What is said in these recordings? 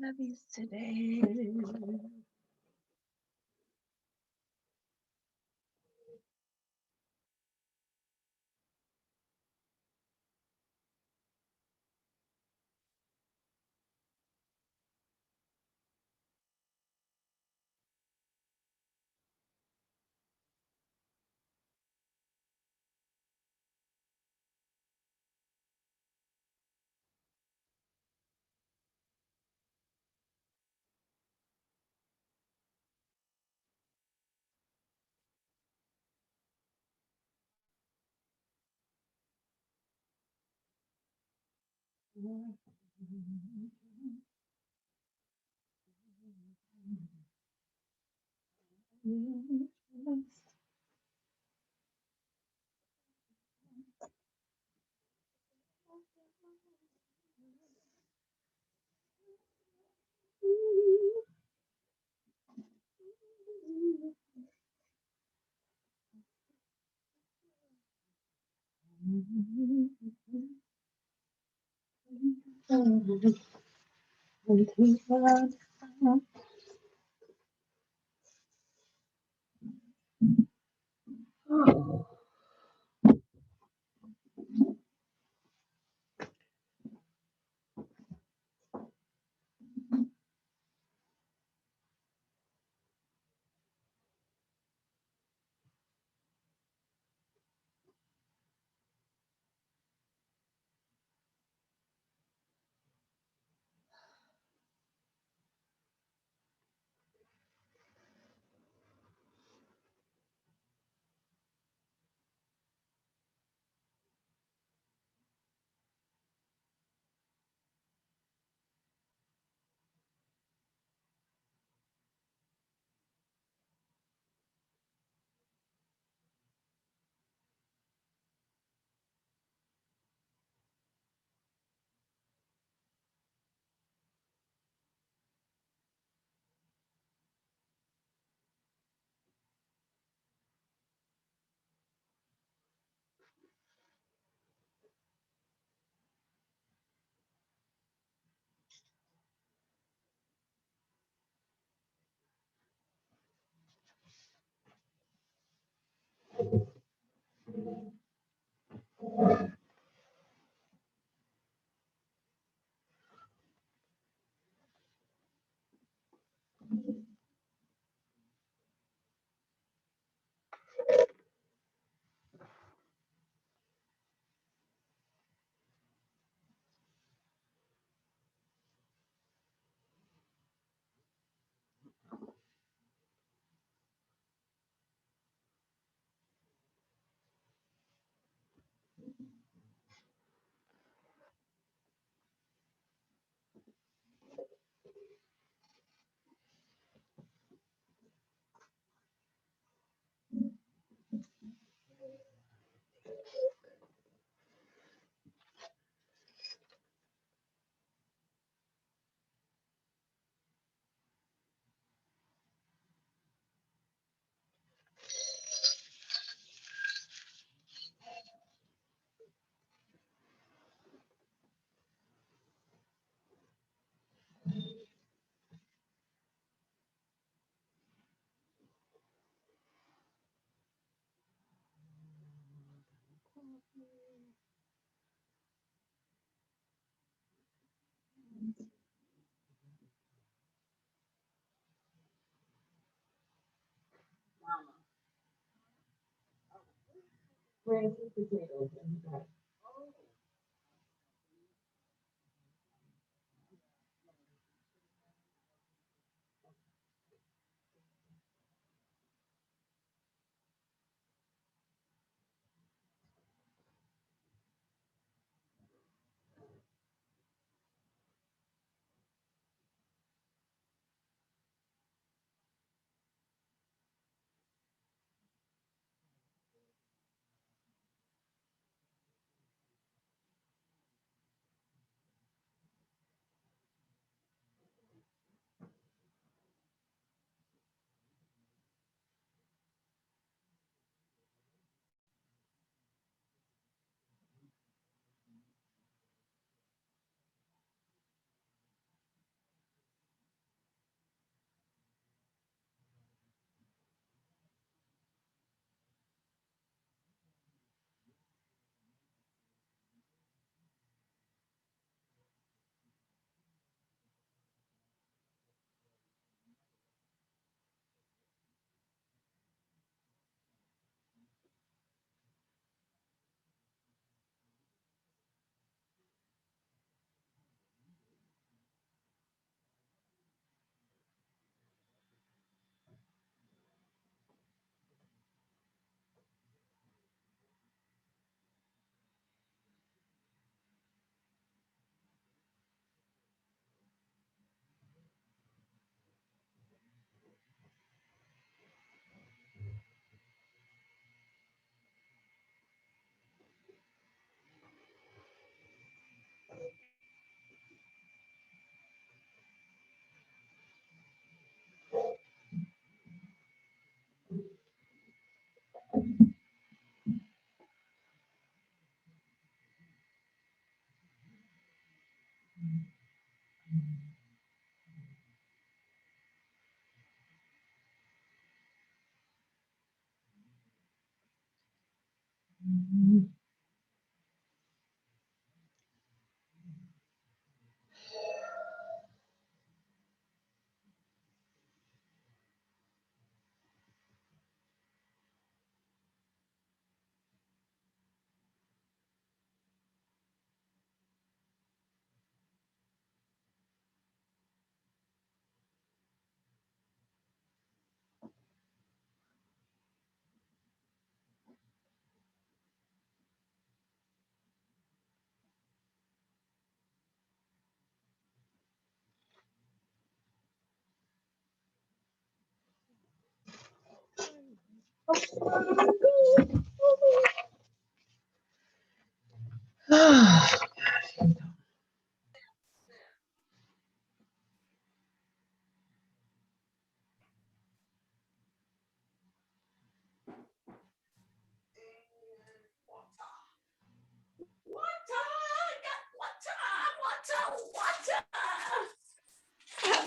Heavies today.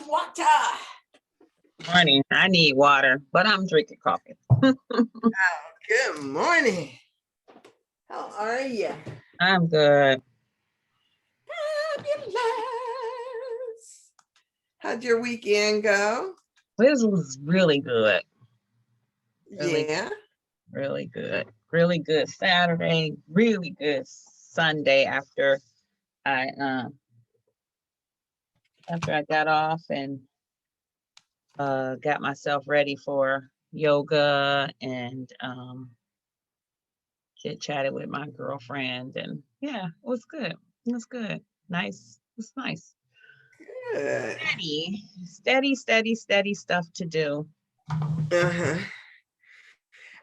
Water. Morning. I need water, but I'm drinking coffee. Good morning. How are you? I'm good. Fabulous. How'd your weekend go? This was really good. Really, Yeah. really good. Really good Saturday. Really good Sunday after I got off and got myself ready for yoga and chit chatted with my girlfriend, and yeah, it was good. It was good. Nice. It was nice. Good. Steady stuff to do. Uh-huh.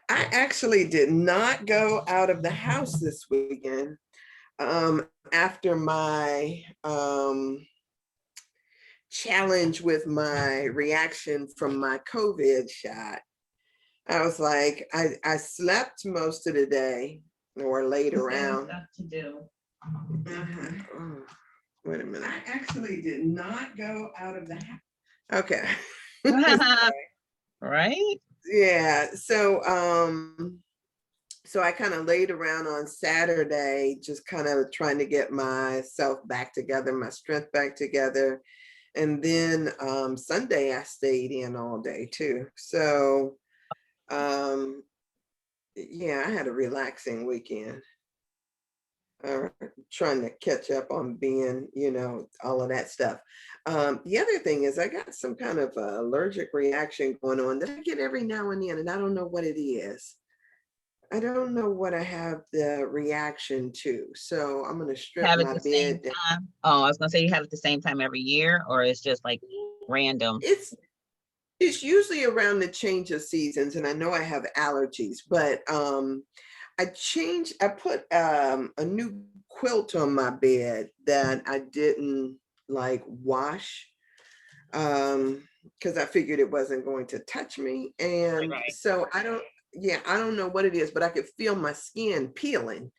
I actually did not go out of the house this weekend. After my challenge with my reaction from my COVID shot, I was like, I slept most of the day or laid around. Stuff to do. Uh-huh. Oh, wait a minute. I actually did not go out of the house. Okay. Right? Yeah. So I kind of laid around on Saturday, just kind of trying to get myself back together, my strength back together. And then Sunday I stayed in all day too. So yeah, I had a relaxing weekend. Trying to catch up on being, all of that stuff. The other thing is I got some kind of allergic reaction going on that I get every now and then, and I don't know what it is. I don't know what I have the reaction to. So I'm going to strip Have it my the bed same down. time. Oh, I was gonna say you have it the same time every year, or it's just like random. It's usually around the change of seasons, and I know I have allergies, but I put a new quilt on my bed that I didn't like wash because I figured it wasn't going to touch me. And Right. so I don't know what it is, but I could feel my skin peeling.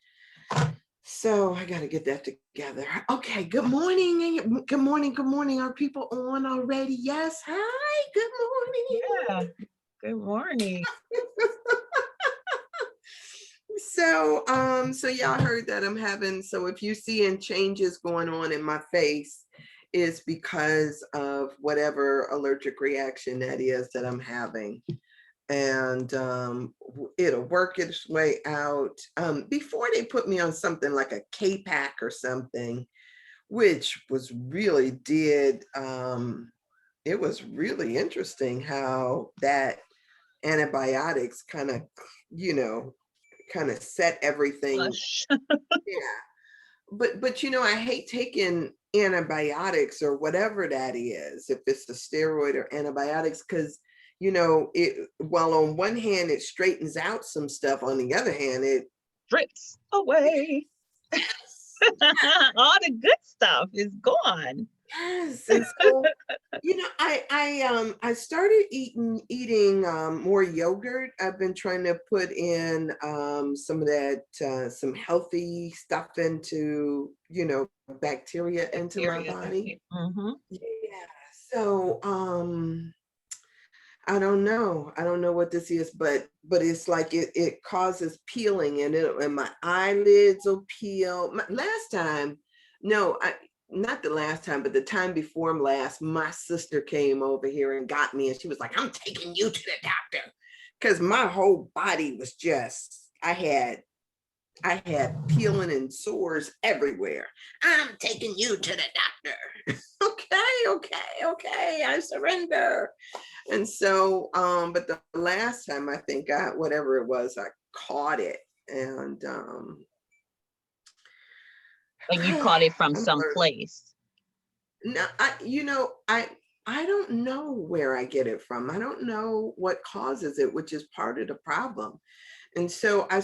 So I got to get that together. Okay. Good morning. Good morning. Good morning. Are people on already? Yes. Hi. Good morning. Yeah. Good morning. So y'all heard that I'm having, so if you seeing changes going on in my face, is because of whatever allergic reaction that is that I'm having. And it'll work its way out. Before they put me on something like a K-Pack or something, which was really it was really interesting how that antibiotics kind of, set everything. Flush. Yeah. But I hate taking antibiotics or whatever that is, if it's a steroid or antibiotics, because it, while on one hand it straightens out some stuff, on the other hand it Drips away. All the good stuff is gone. yes. And so I started eating more yogurt. I've been trying to put in some of that some healthy stuff into bacteria into my body. Mm-hmm. Yeah. So I don't know. I don't know what this is, but it's like it causes peeling, and my eyelids will peel. Last time, no, I not the last time, but the time before last, my sister came over here and got me, and she was like, "I'm taking you to the doctor," because my whole body was just I had peeling and sores everywhere. I'm taking you to the doctor. Okay, I surrender. And so, but the last time I think whatever it was, I caught it. And Like you caught it from I'm some place. no, I don't know where I get it from. I don't know what causes it, which is part of the problem. And so I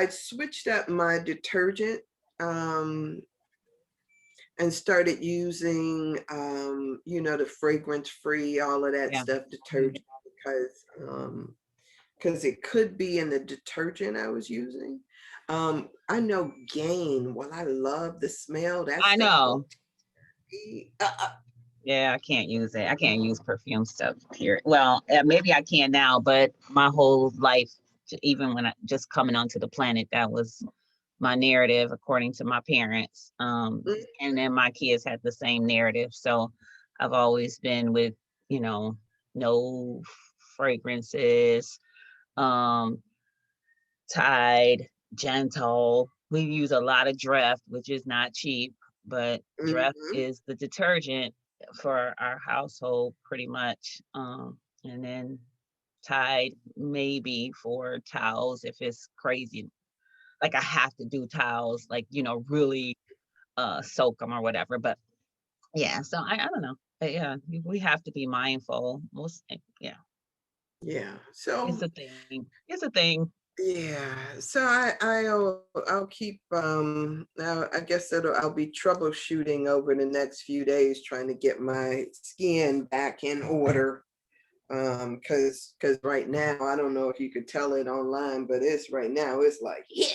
switched up my detergent, um, and started using, the fragrance free, all of that Yeah. stuff, Mhm. detergent, because it could be in the detergent I was using. I know Gain. Well, I love the smell. That I stuff will know. be, Yeah, I can't use it. I can't use perfume stuff, period. Well, maybe I can now, but my whole life, even when I just coming onto the planet, that was my narrative according to my parents. And then my kids had the same narrative. So I've always been with, you know, no fragrances, um, Tide, Gentle. We use a lot of Dreft, which is not cheap, but Dreft mhm. is the detergent for our household pretty much. And then Tide maybe for towels if it's crazy. Like I have to do towels, like, really soak them or whatever. But yeah, so I don't know. But yeah, we have to be mindful. Yeah, Yeah. it's So a thing. It's a thing. yeah. So I'll keep, I guess I'll be troubleshooting over the next few days, trying to get my skin back in order. Because right now, I don't know if you could tell it online, but it's right now, it's like hit.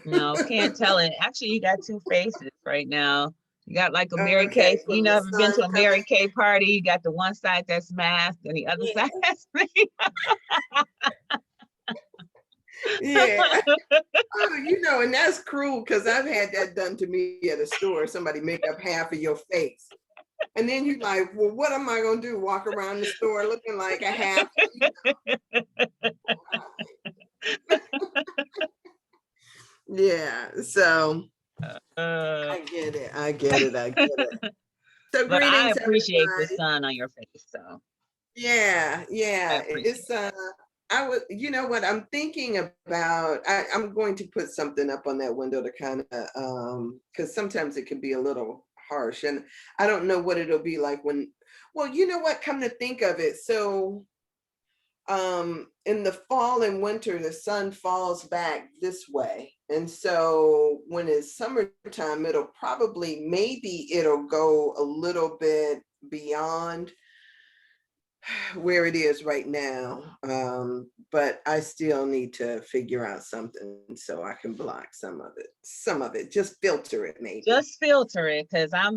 No, can't tell it. Actually, you got two faces right now. You got like a Mary Kay. Okay, You from the never been to sun a coming. Mary Kay party? You got the one side that's masked and the other side Yeah, that's yeah. Oh, and that's cruel because I've had that done to me at a store. Somebody make up half of your face. And then you're like, well, what am I going to do? Walk around the store looking like a half? Yeah. So uh, I get it. I get it. I get it. So but I greetings, appreciate the everybody. sun on your face. So Yeah. I Yeah. appreciate I would, what I'm thinking about, I'm going to put something up on that window to kind of, because sometimes it can be a little harsh, and I don't know what it'll be like when, well, come to think of it. So, in the fall and winter, the sun falls back this way. And so when it's summertime, maybe it'll go a little bit beyond where it is right now. But I still need to figure out something so I can block some of it, just filter it maybe. just filter it because I'm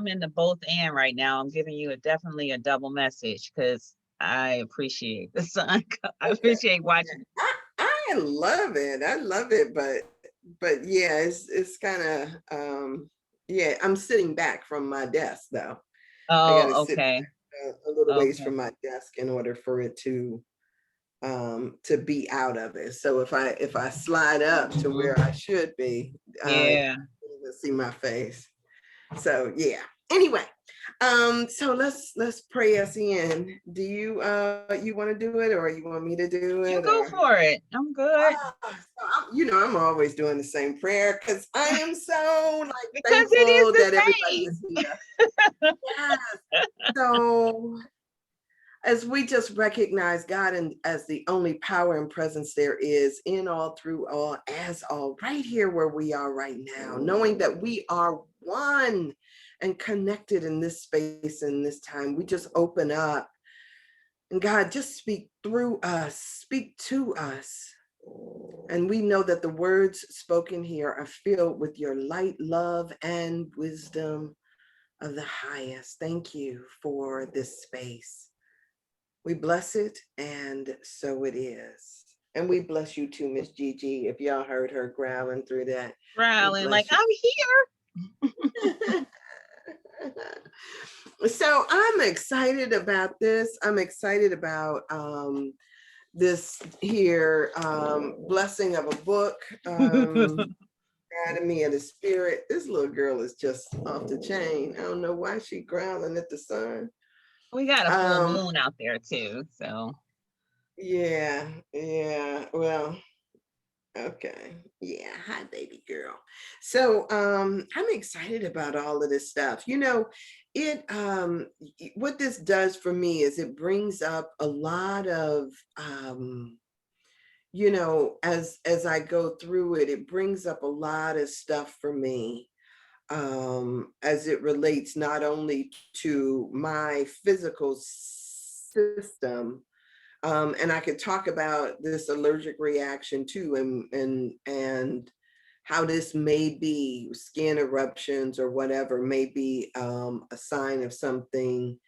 in the both and right now. I'm giving you definitely a double message because I appreciate the sun. I Okay. appreciate Okay. watching. I love it. I love it, but yeah, it's kind of, yeah, I'm sitting back from my desk though. I got to Oh, sit okay. a little ways Okay. from my desk in order for it to be out of it. So if I slide up to Mhm. where I should be, Yeah. you can see my face. So yeah. Anyway, so let's pray us in. Do you want to do it, or you want me to do You it, go or? for it. I'm good. I'm always doing the same prayer because I am so like Because it is thankful the that everybody same. is here. Yes. So as we just recognize God and as the only power and presence there is in all, through all, as all, right here where we are right now, knowing that we are one and connected in this space and this time, we just open up and God, just speak through us, speak to us. And we know that the words spoken here are filled with your light, love, and wisdom of the highest. Thank you for this space. We bless it, and so it is. And we bless you too, Miss Gigi. If y'all heard her growling through that, we Growling like bless you. I'm here. So I'm excited about this. I'm excited about this here blessing of a book, Anatomy of the Spirit. This little girl is just off the chain. I don't know why she growling at the sun. We got a full Um, moon out there too, so yeah, yeah. Well, okay. Yeah, hi baby girl. So I'm excited about all of this stuff. It what this does for me is it brings up a lot of as I go through it, it brings up a lot of stuff for me as it relates not only to my physical system, and I could talk about this allergic reaction too, and how this may be skin eruptions or whatever may be a sign of something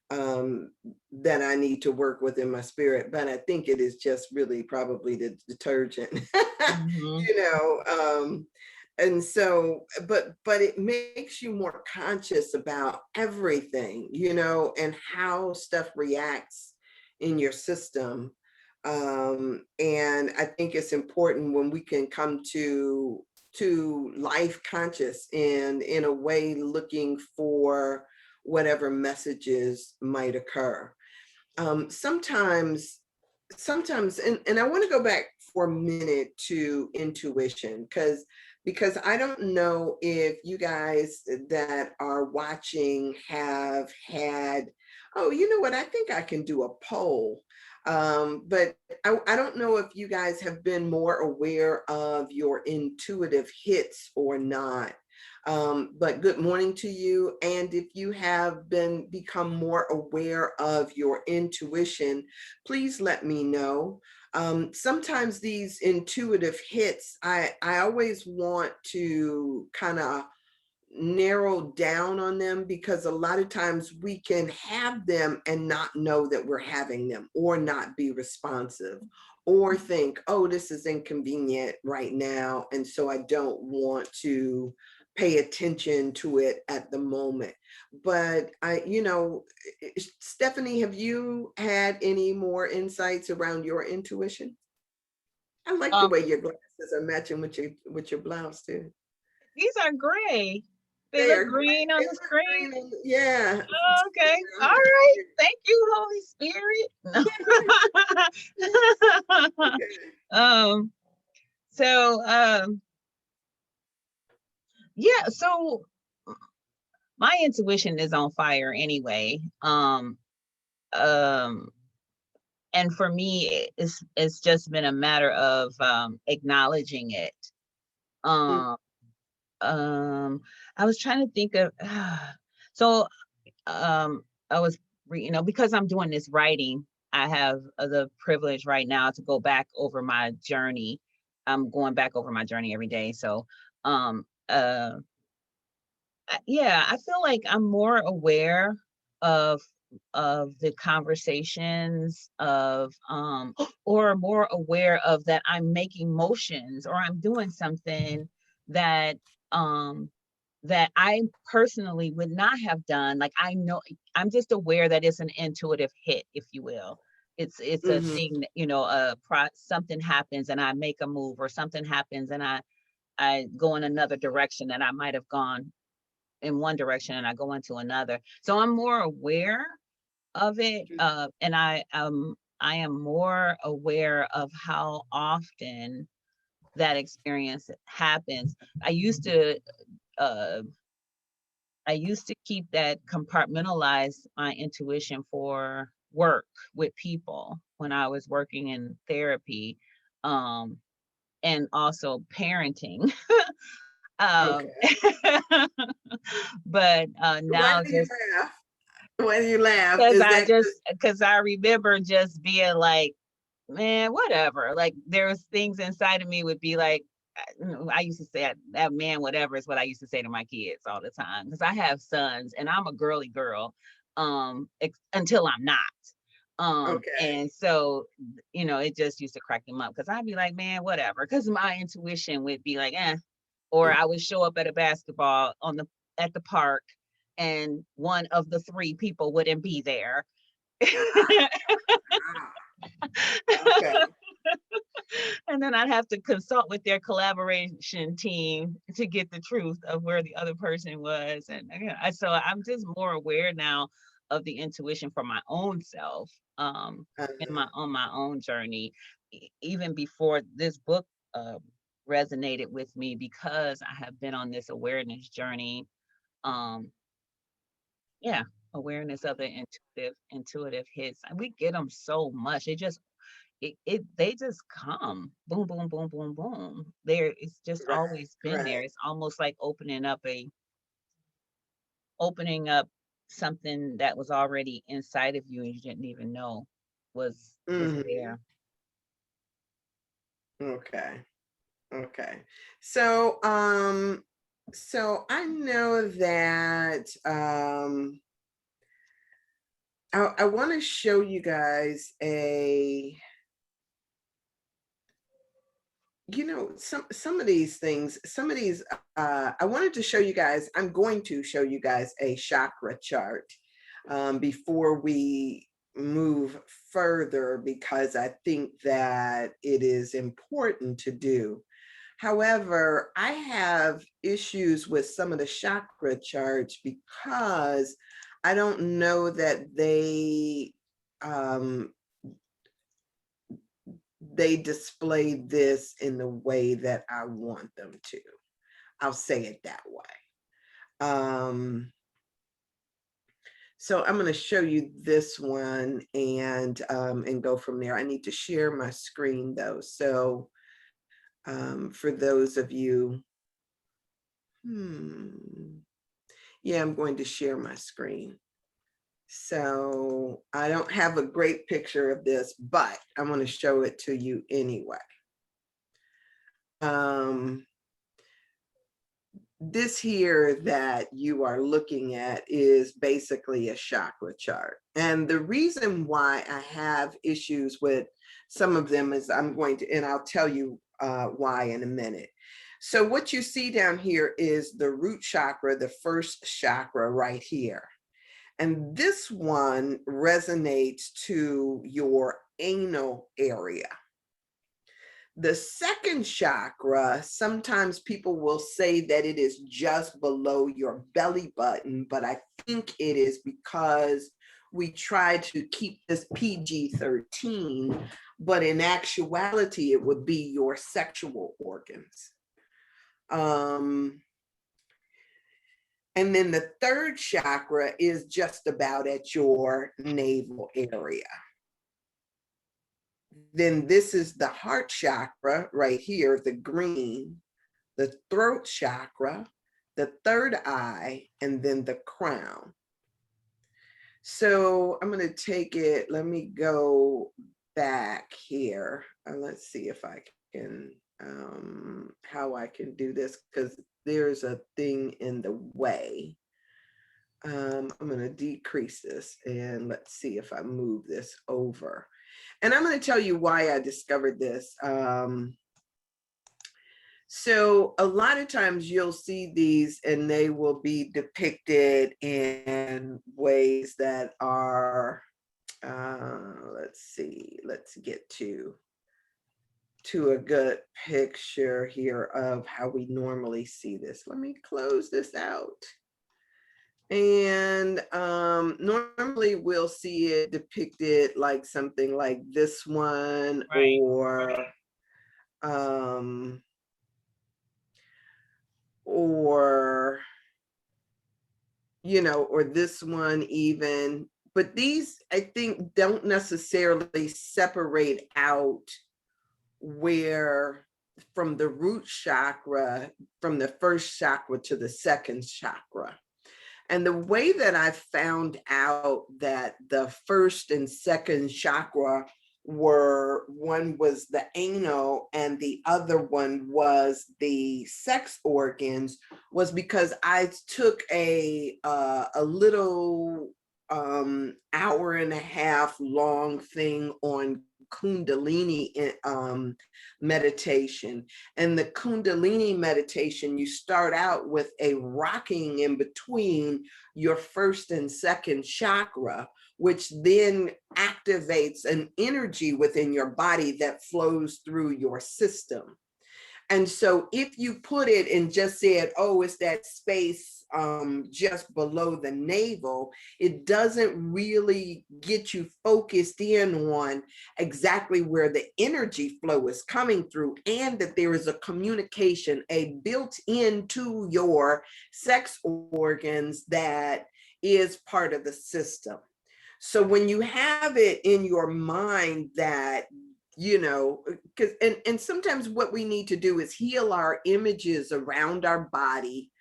um, that I need to work with in my spirit. But I think it is just really probably the detergent, mhm. you know. And so, but it makes you more conscious about everything, and how stuff reacts in your system. And I think it's important when we can come to life conscious and in a way looking for whatever messages might occur. Sometimes, and I want to go back for a minute to intuition, because I don't know if you guys that are watching have had, oh, you know what, I think I can do a poll. But I don't know if you guys have been more aware of your intuitive hits or not. But good morning to you. And if you have become more aware of your intuition, please let me know. Sometimes these intuitive hits, I always want to kind of narrow down on them, because a lot of times we can have them and not know that we're having them, or not be responsive, or think, oh, this is inconvenient right now, and so I don't want to pay attention to it at the moment. But Stephanie, have you had any more insights around your intuition? I like the Um, way your glasses are matching with your blouse too. these are gray. They They look are great. green on They the look screen. green yeah. Oh, okay. All right. Thank you, Holy Spirit. No. Okay. um, so yeah, so my intuition is on fire anyway. Um and for me it's just been a matter of acknowledging it. Mm, Um I was trying to think of so I was because I'm doing this writing, I have the privilege right now to go back over my journey. I'm going back over my journey every day. So um uh yeah, I feel like I'm more aware of the conversations of or more aware of that I'm making motions or I'm doing something that um that I personally would not have done. Like I know I'm just aware that it's an intuitive hit, if you will. It's a mhm. thing that, something happens and I make a move, or something happens and I go in another direction that I might have gone in one direction and I go into another. So I'm more aware of it. And I am more aware of how often that experience happens. I used to uh I used to keep that compartmentalize my intuition for work with people when I was working in therapy, um, and also parenting. Okay. um, but Why now do you just laugh? Why do you laugh? because Is that because I remember just being like, man, whatever. Like there was things inside of me would be like, I used to say that man, whatever is what I used to say to my kids all the time because I have sons and I'm a girly girl until I'm not. Okay. And so, it just used to crack him up because I'd be like, man, whatever. Because my intuition would be like, or I would show up at a basketball at the park and one of the three people wouldn't be there. Ah, okay. And then I'd have to consult with their collaboration team to get the truth of where the other person was. And so I'm just more aware now of the intuition for my own self, on my own journey, even before this book uh, resonated with me, because I have been on this awareness journey. Um, yeah, awareness of the intuitive hits. And we get them so much. They just come boom, boom, boom, boom, boom. It's just Right. always been there. Right. It's almost like opening up something that was already inside of you and you didn't even know was Mhm. there. Okay. Okay. So I know that I want to show you guys some of these things, I wanted to show you guys, I'm going to show you guys a chakra chart before we move further, because I think that it is important to do. However, I have issues with some of the chakra charts because I don't know that um, they display this in the way that I want them to. I'll say it that way. So I'm going to show you this one and go from there. I need to share my screen though. So for those of you, yeah, I'm going to share my screen. So I don't have a great picture of this, but I'm going to show it to you anyway. This here that you are looking at is basically a chakra chart. And the reason why I have issues with some of them is and I'll tell you why in a minute. So what you see down here is the root chakra, the first chakra right here. And this one resonates to your anal area. The second chakra, sometimes people will say that it is just below your belly button, but I think it is because we try to keep this PG-13, but in actuality, it would be your sexual organs. And then the third chakra is just about at your navel area. Then this is the heart chakra right here, the green, the throat chakra, the third eye, and then the crown. So I'm going to take it, let me go back here. Let's see if I can, how I can do this, because there's a thing in the way. I'm going to decrease this and let's see if I move this over. And I'm going to tell you why I discovered this. So a lot of times you'll see these and they will be depicted in ways that are, let's see, let's get to a good picture here of how we normally see this. Let me close this out. And normally we'll see it depicted like something like this one, Right. um, or or this one even. But these, I think, don't necessarily separate out where from the root chakra, from the first chakra to the second chakra. And the way that I found out that the first and second chakra were, one was the anal and the other one was the sex organs, was because I took a little hour and a half long thing on Kundalini meditation. And the Kundalini meditation, you start out with a rocking in between your first and second chakra, which then activates an energy within your body that flows through your system. And so if you put it and just said, oh, it's that space just below the navel, it doesn't really get you focused in on exactly where the energy flow is coming through, and that there is a communication, a built into your sex organs that is part of the system. So when you have it in your mind that, you know, because and sometimes what we need to do is heal our images around our body,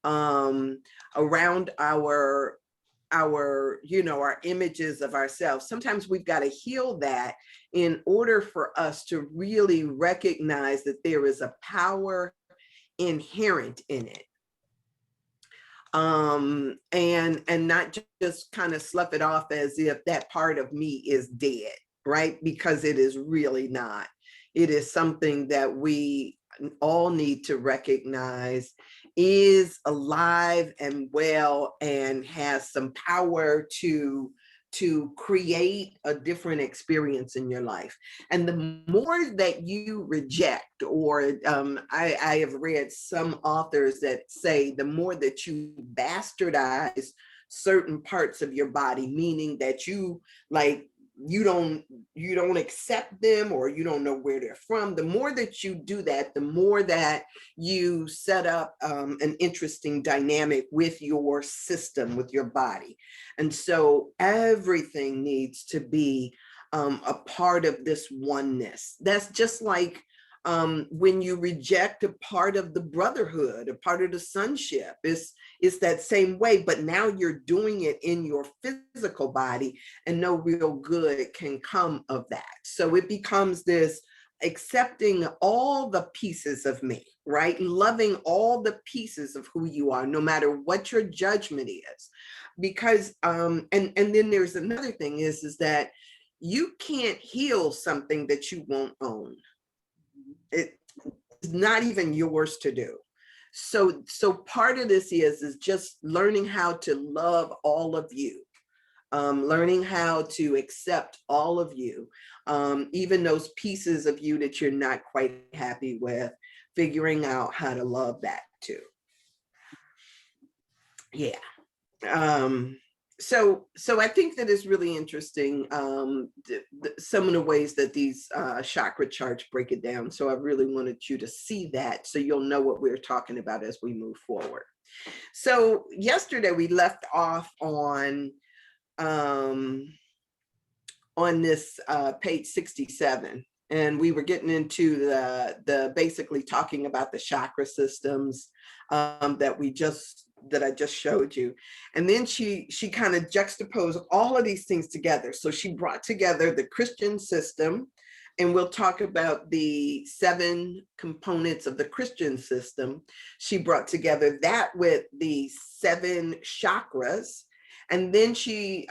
around our you know, our images of ourselves. Sometimes we've got to heal that in order for us to really recognize that there is a power inherent in it, and not just kind of slough it off as if that part of me is dead, right? Because it is really not. It is something that we all need to recognize is alive and well and has some power to create a different experience in your life. And the more that you reject, or I have read some authors that say the more that you bastardize certain parts of your body, meaning that you like, you don't accept them, or you don't know where they're from, the more that you do that, the more that you set up an interesting dynamic with your system, with your body. And so everything needs to be a part of this oneness. That's just like when you reject a part of the brotherhood, a part of the sonship. It's that same way, but now you're doing it in your physical body, and no real good can come of that. So it becomes this accepting all the pieces of me, right? Loving all the pieces of who you are, no matter what your judgment is. Because and then there's another thing is that you can't heal something that you won't own. It's not even yours to do. So part of this is just learning how to love all of you, learning how to accept all of you, even those pieces of you that you're not quite happy with, figuring out how to love that too. Yeah. So I think that is really interesting, some of the ways that these chakra charts break it down. So I really wanted you to see that so you'll know what we're talking about as we move forward. So yesterday we left off on this page 67, and we were getting into the basically talking about the chakra systems that I just showed you. And then she kind of juxtaposed all of these things together. So she brought together the Christian system, and we'll talk about the 7 components of the Christian system. She brought together that with the 7 chakras. And then she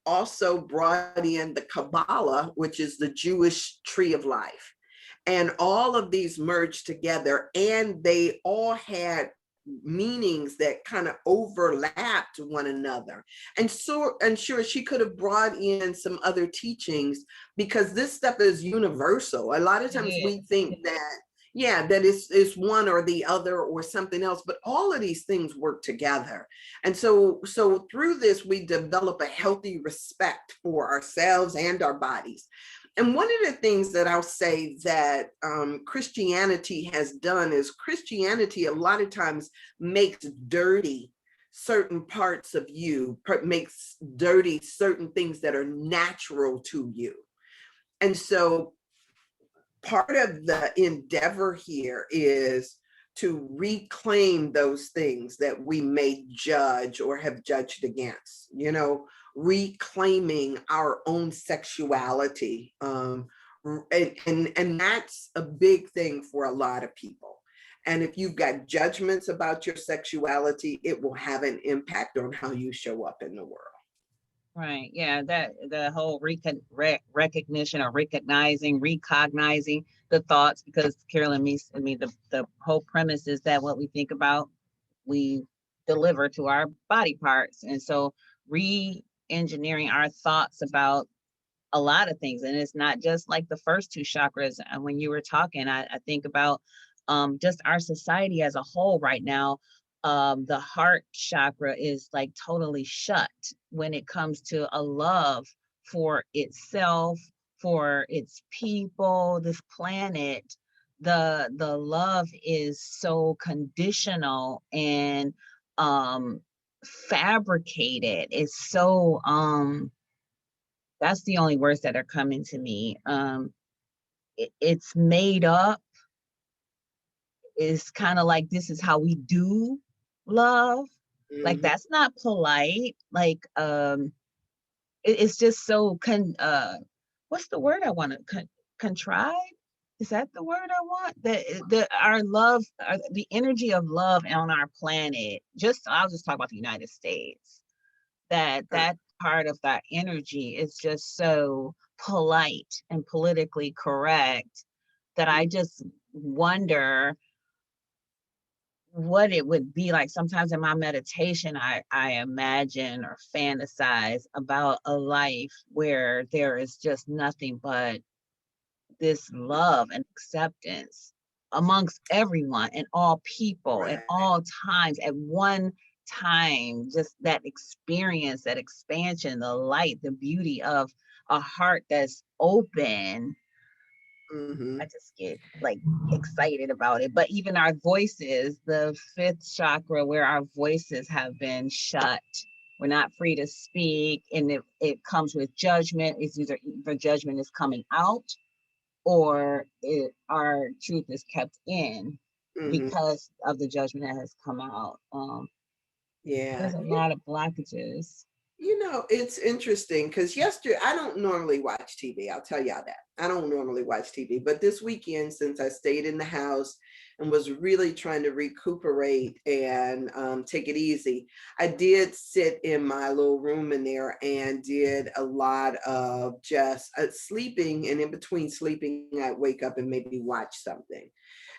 also brought in the Kabbalah, which is the Jewish tree of life. And all of these merged together, and they all had meanings that kind of overlapped one another. And sure, she could have brought in some other teachings, because this stuff is universal. A lot of times we think that, yeah, that it's one or the other or something else, but all of these things work together. And so through this, we develop a healthy respect for ourselves and our bodies. And one of the things that I'll say that Christianity has done is Christianity a lot of times makes dirty certain parts of you, makes dirty certain things that are natural to you. And so part of the endeavor here is to reclaim those things that we may judge or have judged against, you know, reclaiming our own sexuality. And that's a big thing for a lot of people. And if you've got judgments about your sexuality, it will have an impact on how you show up in the world. Right. Yeah. That the whole recognition or recognizing the thoughts, because Carolyn Meese, I mean, the whole premise is that what we think about, we deliver to our body parts. And so re-engineering our thoughts about a lot of things. And it's not just like the first two chakras. And when you were talking, I think about just our society as a whole right now. The heart chakra is like totally shut when it comes to a love for itself, for its people, this planet. The love is so conditional and fabricated. It's so that's the only words that are coming to me. It's made up. It's kind of like this is how we do love. Like Mhm. that's not polite. Like it's just so what's the word I want to contrive? Is that the word I want? The our love, the energy of love on our planet. Just I'll just talk about the United States. That part of that energy is just so polite and politically correct that I just wonder what it would be like. Sometimes in my meditation, I imagine or fantasize about a life where there is just nothing but this love and acceptance amongst everyone and all people at Right. all times at one time. Just that experience, that expansion, the light, the beauty of a heart that's open. I Mhm. just get like excited about it. But even our voices, the fifth chakra, where our voices have been shut, we're not free to speak, and it comes with judgment. It's either the judgment is coming out, or our truth is kept in Mhm. because of the judgment that has come out. Yeah. There's a lot of blockages. It's interesting because yesterday I don't normally watch TV. I'll tell y'all that. I don't normally watch TV, but this weekend, since I stayed in the house and was really trying to recuperate and take it easy, I did sit in my little room in there and did a lot of just sleeping. And in between sleeping, I'd wake up and maybe watch something.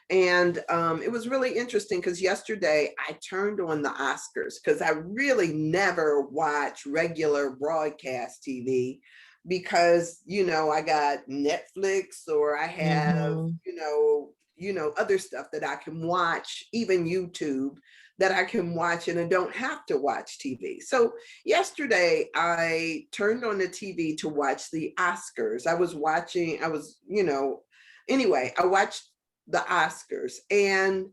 And it was really interesting because yesterday I turned on the Oscars because I really never watch regular broadcast TV because, I got Netflix or I have, Mm-hmm. other stuff that I can watch, even YouTube that I can watch and I don't have to watch TV. So yesterday I turned on the TV to watch the Oscars. Anyway, I watched the Oscars. And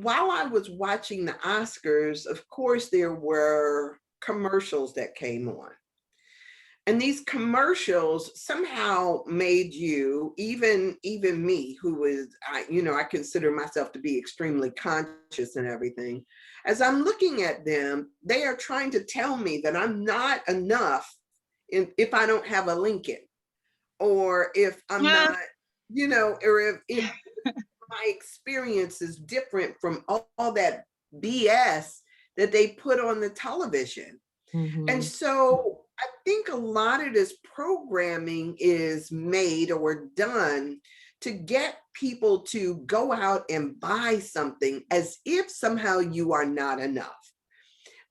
while I was watching the Oscars, of course, there were commercials that came on. And these commercials somehow made you, even me, who is, I consider myself to be extremely conscious and everything. As I'm looking at them, they are trying to tell me that I'm not enough if I don't have a Lincoln, or if I'm Yeah. not, or if my experience is different from all that BS that they put on the television. And Mm-hmm. so I think a lot of this programming is made or done to get people to go out and buy something as if somehow you are not enough.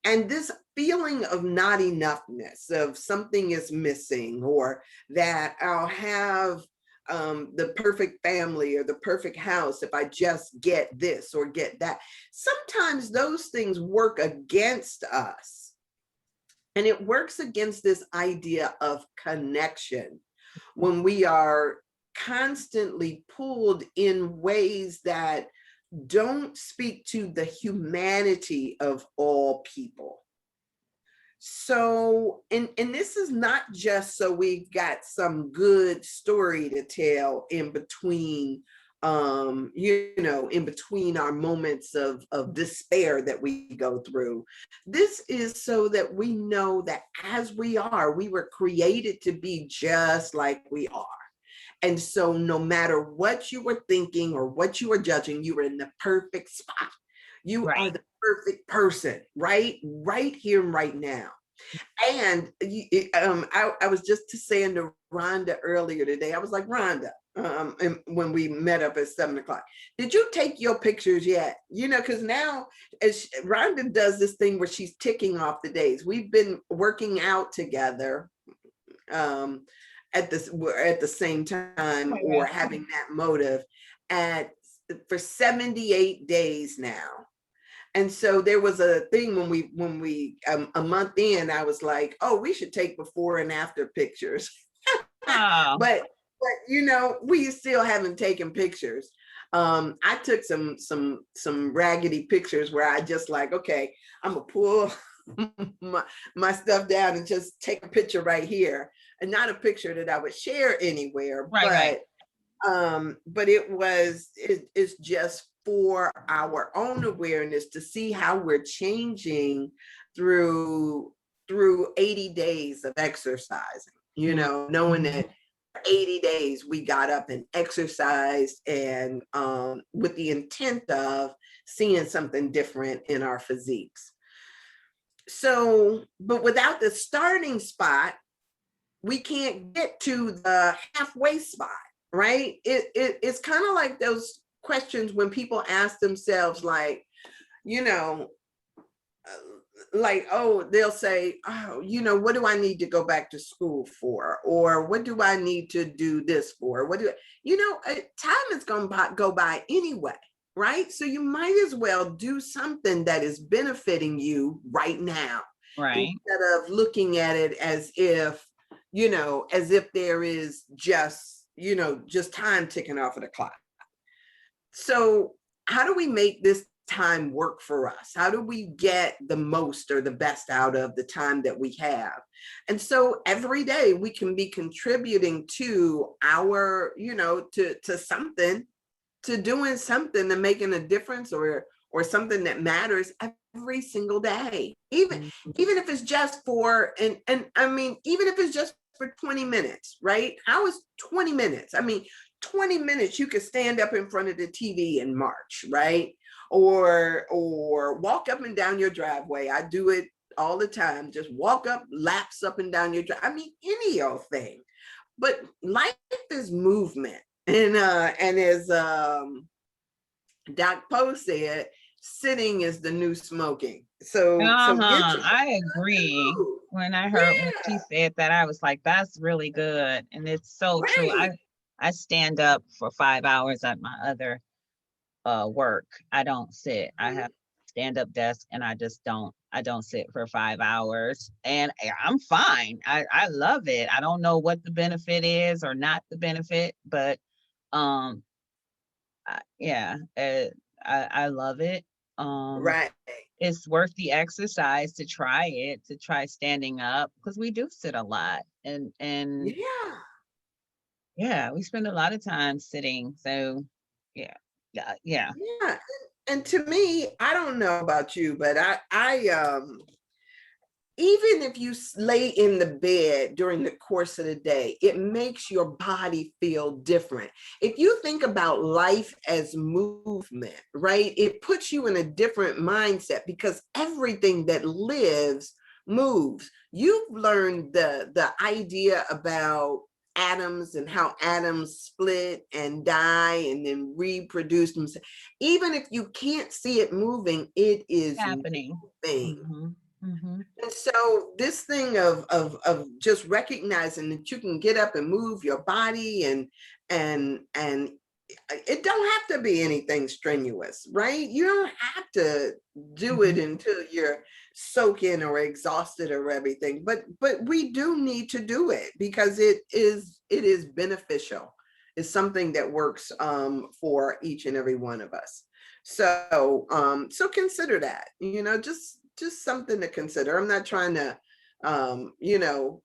And this feeling of not enoughness, of something is missing, or that I'll have the perfect family or the perfect house if I just get this or get that. Sometimes those things work against us. And it works against this idea of connection when we are constantly pulled in ways that don't speak to the humanity of all people. So, and this is not just so we've got some good story to tell in between, in between our moments of despair that we go through. This is so that we know that as we were created to be just like we are. And so no matter what you were thinking or what you were judging, you were in the perfect spot. You are Right. the perfect person, right? Right here and right now. And I was just saying to Rhonda earlier today, I was like, Rhonda, and when we met up at 7 o'clock, did you take your pictures yet? You know, because now as Rhonda does this thing where she's ticking off the days. We've been working out together um, at the same time, or having that motive at for 78 days now. And so there was a thing when we a month in, I was like, oh, we should take before and after pictures. Oh, but you know, we still haven't taken pictures. I took some raggedy pictures where I just like, okay, I'm gonna pull my stuff down and just take a picture right here, and not a picture that I would share anywhere, right. but it's just for our own awareness to see how we're changing through 80 days of exercising, you know, knowing that 80 days we got up and exercised, and with the intent of seeing something different in our physiques. So, but without the starting spot, we can't get to the halfway spot, right? It's kind of like those questions when people ask themselves, like, you know, like, oh, they'll say, oh, you know, what do I need to go back to school for? Or what do I need to do this for? You know, time is going to go by anyway, right? So you might as well do something that is benefiting you right now, Right. instead of looking at it as if, you know, as if there is just, you know, just time ticking off of the clock. So how do we make this time work for us? How do we get the most or the best out of the time that we have? And so every day we can be contributing to our, you know, to something, to doing something, to making a difference, or something that matters every single day. Even if it's just for, and I mean, even if it's just for 20 minutes, right? How is 20 minutes? I mean, 20 minutes you could stand up in front of the TV and march, right? Or walk up and down your driveway. I do it all the time. Just walk up, laps up and down your drive. I mean, any old thing. But life is movement. And as Doc Poe said, sitting is the new smoking. So get your I agree. move. When I heard when Yeah, she said that, I was like, that's really good. And it's so true. right. I stand up for 5 hours at my other work. I don't sit. I have stand up desk, and I don't sit for 5 hours, and I'm fine. I love it. I don't know what the benefit is or not the benefit, but um yeah, I love it. Um Right. it's worth the exercise to try it, to try standing up, because we do sit a lot, and Yeah. yeah, we spend a lot of time sitting. So yeah, yeah. Yeah. And to me, I don't know about you, but I even if you lay in the bed during the course of the day, it makes your body feel different. If you think about life as movement, right, it puts you in a different mindset, because everything that lives moves. You've learned the idea about atoms and how atoms split and die and then reproduce themselves. Even if you can't see it moving, it is Happening. moving. Hmm. Hmm. And so this thing of just recognizing that you can get up and move your body, and it don't have to be anything strenuous, right? You don't have to do it Hmm. until you're soaking or exhausted or everything, but we do need to do it because it is beneficial. It's something that works for each and every one of us. So consider that, you know, just something to consider. I'm not trying to you know,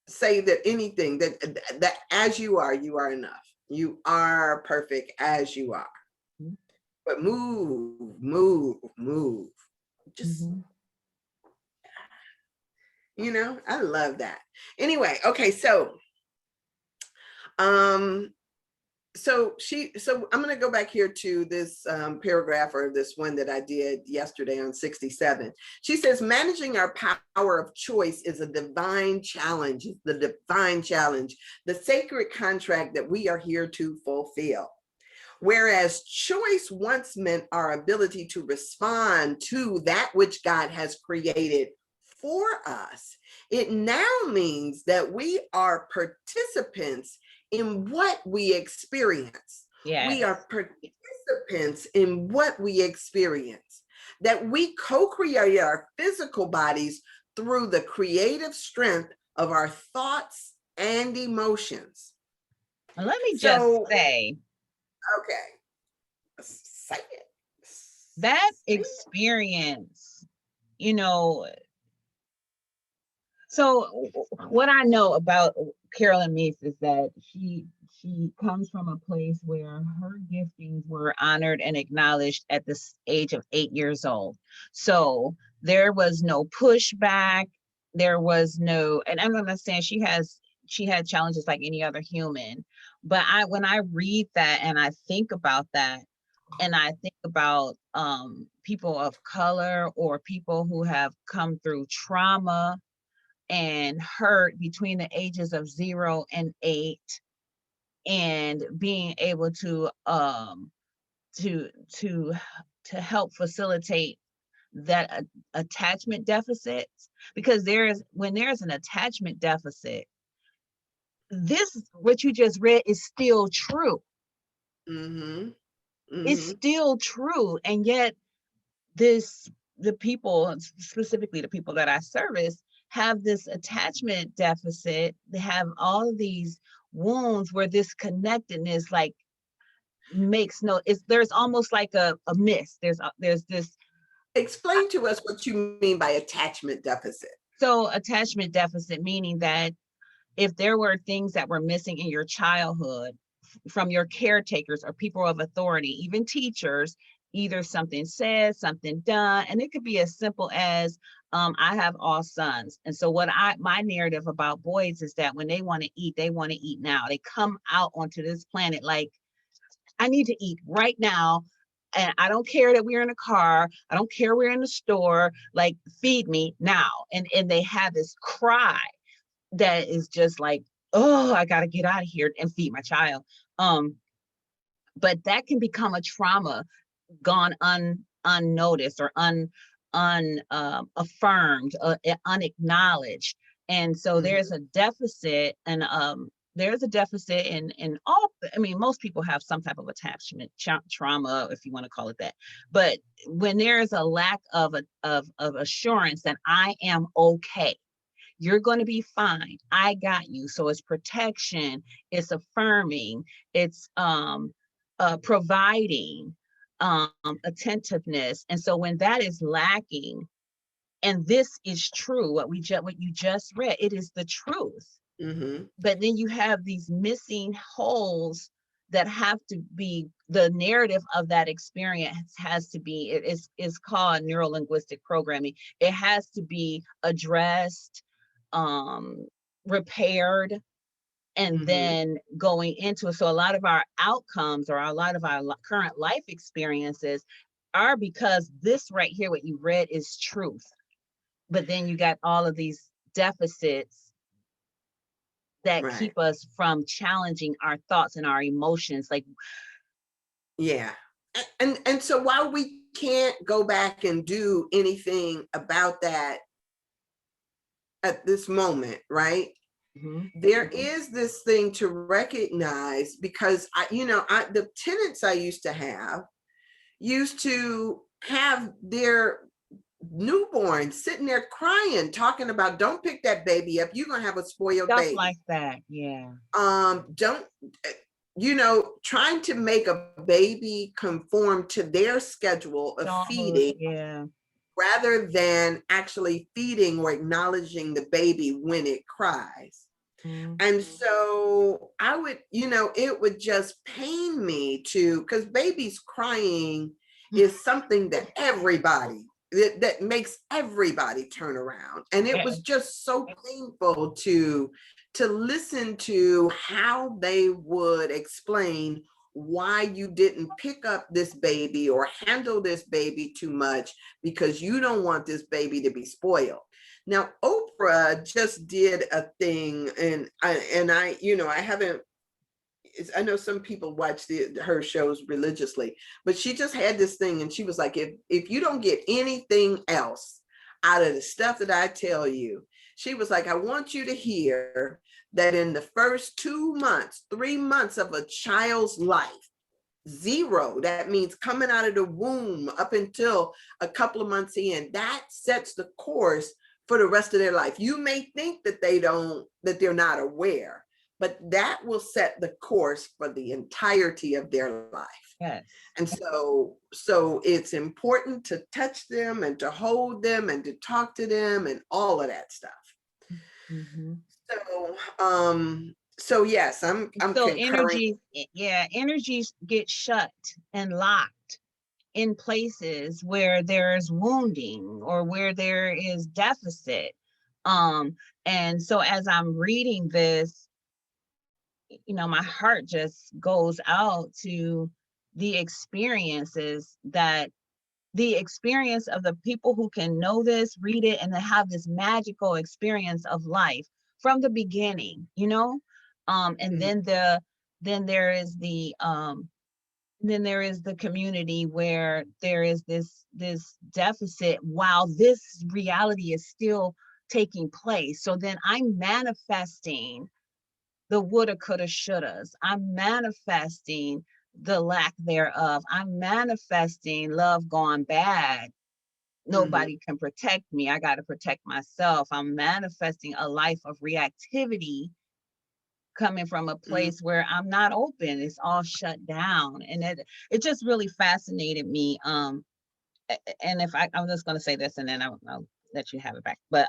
say that anything that as you are enough. You are perfect as you are. But move. Just, Hmm. you know, I love that. Anyway, okay, so um so I'm going to go back here to this paragraph, or this one that I did yesterday on 67. She says, managing our power of choice is a divine challenge, the divine challenge, the sacred contract that we are here to fulfill. Whereas choice once meant our ability to respond to that which God has created for us, it now means that we are participants in what we experience. We Yes. are participants in what we experience, that we co-create our physical bodies through the creative strength of our thoughts and emotions. Let me just So, say okay, say it. that Say it. experience, you know, so what I know about Caroline Myss is that she comes from a place where her giftings were honored and acknowledged at this age of 8 years old. So there was no pushback. There was no, and I'm not saying she had challenges like any other human, but when I read that and I think about that, and I think about people of color or people who have come through trauma and hurt between the ages of 0 and 8, and being able to to to help facilitate that attachment deficits, because when there's an attachment deficit, this what you just read is still true. Mm-hmm. It's Mm-hmm. still true, and yet this the people, specifically the people that I service, have this attachment deficit. They have all of these wounds where this connectedness like makes no, it's there's almost like a miss. There's this. Explain to us what you mean by attachment deficit. So attachment deficit meaning that if there were things that were missing in your childhood from your caretakers or people of authority, even teachers, either something said, something done, and it could be as simple as I have all sons. And so my narrative about boys is that when they want to eat, they want to eat now. They come out onto this planet like, I need to eat right now. And I don't care that we're in a car. I don't care we're in the store, like feed me now. And they have this cry that is just like, oh, I got to get out of here and feed my child. But that can become a trauma gone unnoticed or affirmed, unacknowledged. And so Mm-hmm. there's a deficit, and there's a deficit in all. I mean, most people have some type of attachment trauma, if you want to call it that. But when there is a lack of assurance that I am okay, you're going to be fine, I got you. So it's protection, it's affirming, it's providing, attentiveness. And so when that is lacking, and this is true, what you just read, it is the truth. Mm-hmm. But then you have these missing holes that have to be, the narrative of that experience has to be, it's called neuro-linguistic programming. It has to be addressed, repaired, and Mm-hmm. then going into it. So a lot of our outcomes or a lot of our current life experiences are because this right here, what you read, is truth. But then you got all of these deficits that Right. keep us from challenging our thoughts and our emotions. Like, Yeah. And so while we can't go back and do anything about that at this moment, right? mhm, There is this thing to recognize, because the tenants I used to have their newborn sitting there crying, talking about, don't pick that baby up, you're gonna have a spoiled stuff baby. like that. Yeah. Don't trying to make a baby conform to their schedule of Adulthood. feeding, Yeah. rather than actually feeding or acknowledging the baby when it cries. Mm-hmm. And so it would just pain me because babies crying is something that makes everybody turn around. And it was just so painful to listen to how they would explain why you didn't pick up this baby or handle this baby too much because you don't want this baby to be spoiled. Now, Oprah just did a thing, and I, I haven't. I know some people watch her shows religiously, but she just had this thing, and she was like, if you don't get anything else out of the stuff that I tell you, she was like, I want you to hear that in the first 2 months, 3 months of a child's life, zero, that means coming out of the womb up until a couple of months in, that sets the course for the rest of their life. You may think that they're not aware, but that will set the course for the entirety of their life. Yes. And so it's important to touch them and to hold them and to talk to them and all of that stuff. Mm-hmm. So yes, I'm so concurring. energies get shut and locked in places where there's wounding or where there is deficit. And so as I'm reading this, my heart just goes out to the experiences the experience of the people who can know this, read it, and then have this magical experience of life from the beginning, and then there is the community where there is this deficit while this reality is still taking place. So then I'm manifesting the woulda, coulda, shouldas. I'm manifesting the lack thereof. I'm manifesting love gone bad. Nobody can protect me. I got to protect myself. I'm manifesting a life of reactivity coming from a place where I'm not open. It's all shut down. And it just really fascinated me. And if I'm just going to say this and then I'll let you have it back. But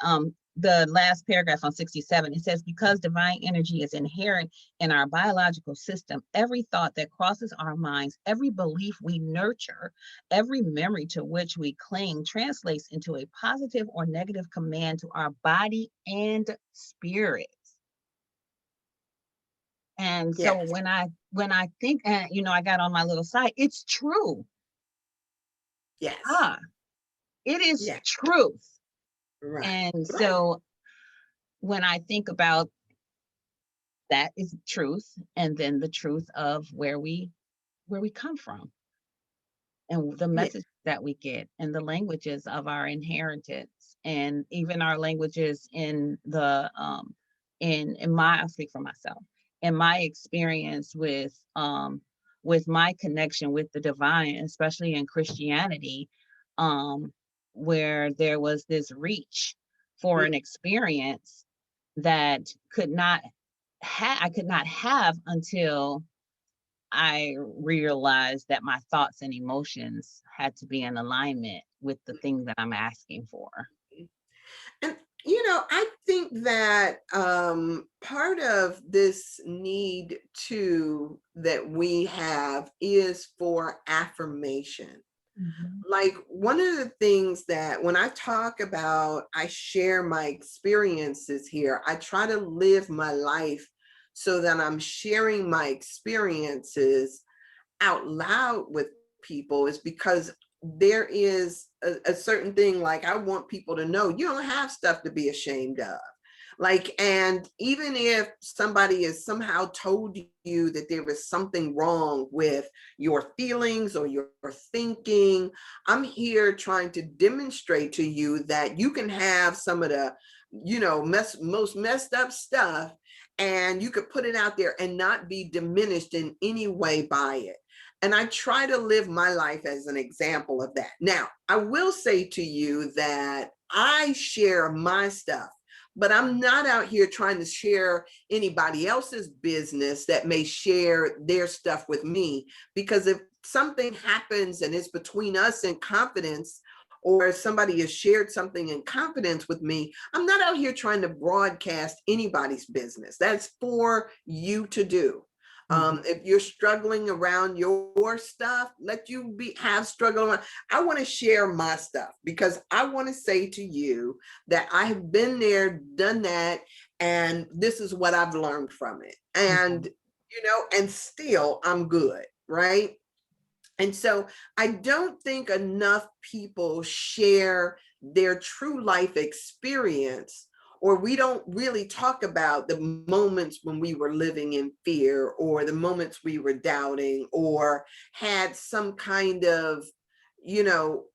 the last paragraph on 67, it says, because divine energy is inherent in our biological system, every thought that crosses our minds, every belief we nurture, every memory to which we cling translates into a positive or negative command to our body and spirit. And so Yes. when I think, and I got on my little site, it's true. Yes. It is Yeah. truth. Right. And Right. so when I think about that is truth, and then the truth of where we come from and the Yeah. message that we get and the languages of our inheritance and even our languages in the in my, I'll speak for myself, in my experience with my connection with the divine, especially in Christianity, where there was this reach for an experience that I could not have until I realized that my thoughts and emotions had to be in alignment with the thing that I'm asking for. And I think that part of this need too that we have is for affirmation. Mhm. Like one of the things that when I talk about, I share my experiences here, I try to live my life so that I'm sharing my experiences out loud with people, is because there is a certain thing, like I want people to know you don't have stuff to be ashamed of. Like, and even if somebody has somehow told you that there is something wrong with your feelings or your thinking, I'm here trying to demonstrate to you that you can have some of the, most messed up stuff, and you could put it out there and not be diminished in any way by it. And I try to live my life as an example of that. Now, I will say to you that I share my stuff, but I'm not out here trying to share anybody else's business that may share their stuff with me. Because if something happens and it's between us in confidence, or somebody has shared something in confidence with me, I'm not out here trying to broadcast anybody's business. That's for you to do. If you're struggling around your stuff, let you have struggle around. I want to share my stuff because I want to say to you that I have been there, done that, And this is what I've learned from it. And, and still I'm good, right? And so I don't think enough people share their true life experience, or we don't really talk about the moments when we were living in fear, or the moments we were doubting, or had some kind of,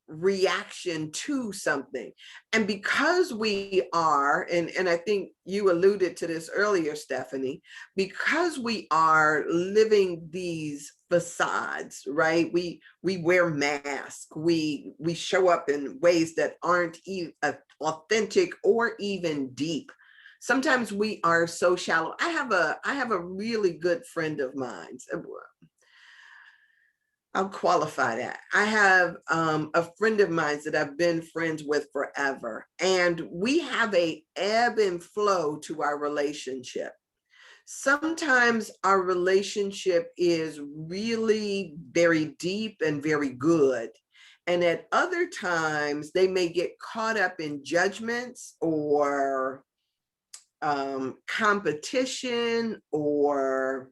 reaction to something. And because we are, and I think you alluded to this earlier, Stephanie, because we are living these facades, right? We wear masks. We show up in ways that aren't authentic or even deep. Sometimes we are so shallow. I have a really good friend of mine. I'll qualify that. I have a friend of mine that I've been friends with forever, and we have a ebb and flow to our relationship. Sometimes our relationship is really very deep and very good. And at other times, they may get caught up in judgments or competition, or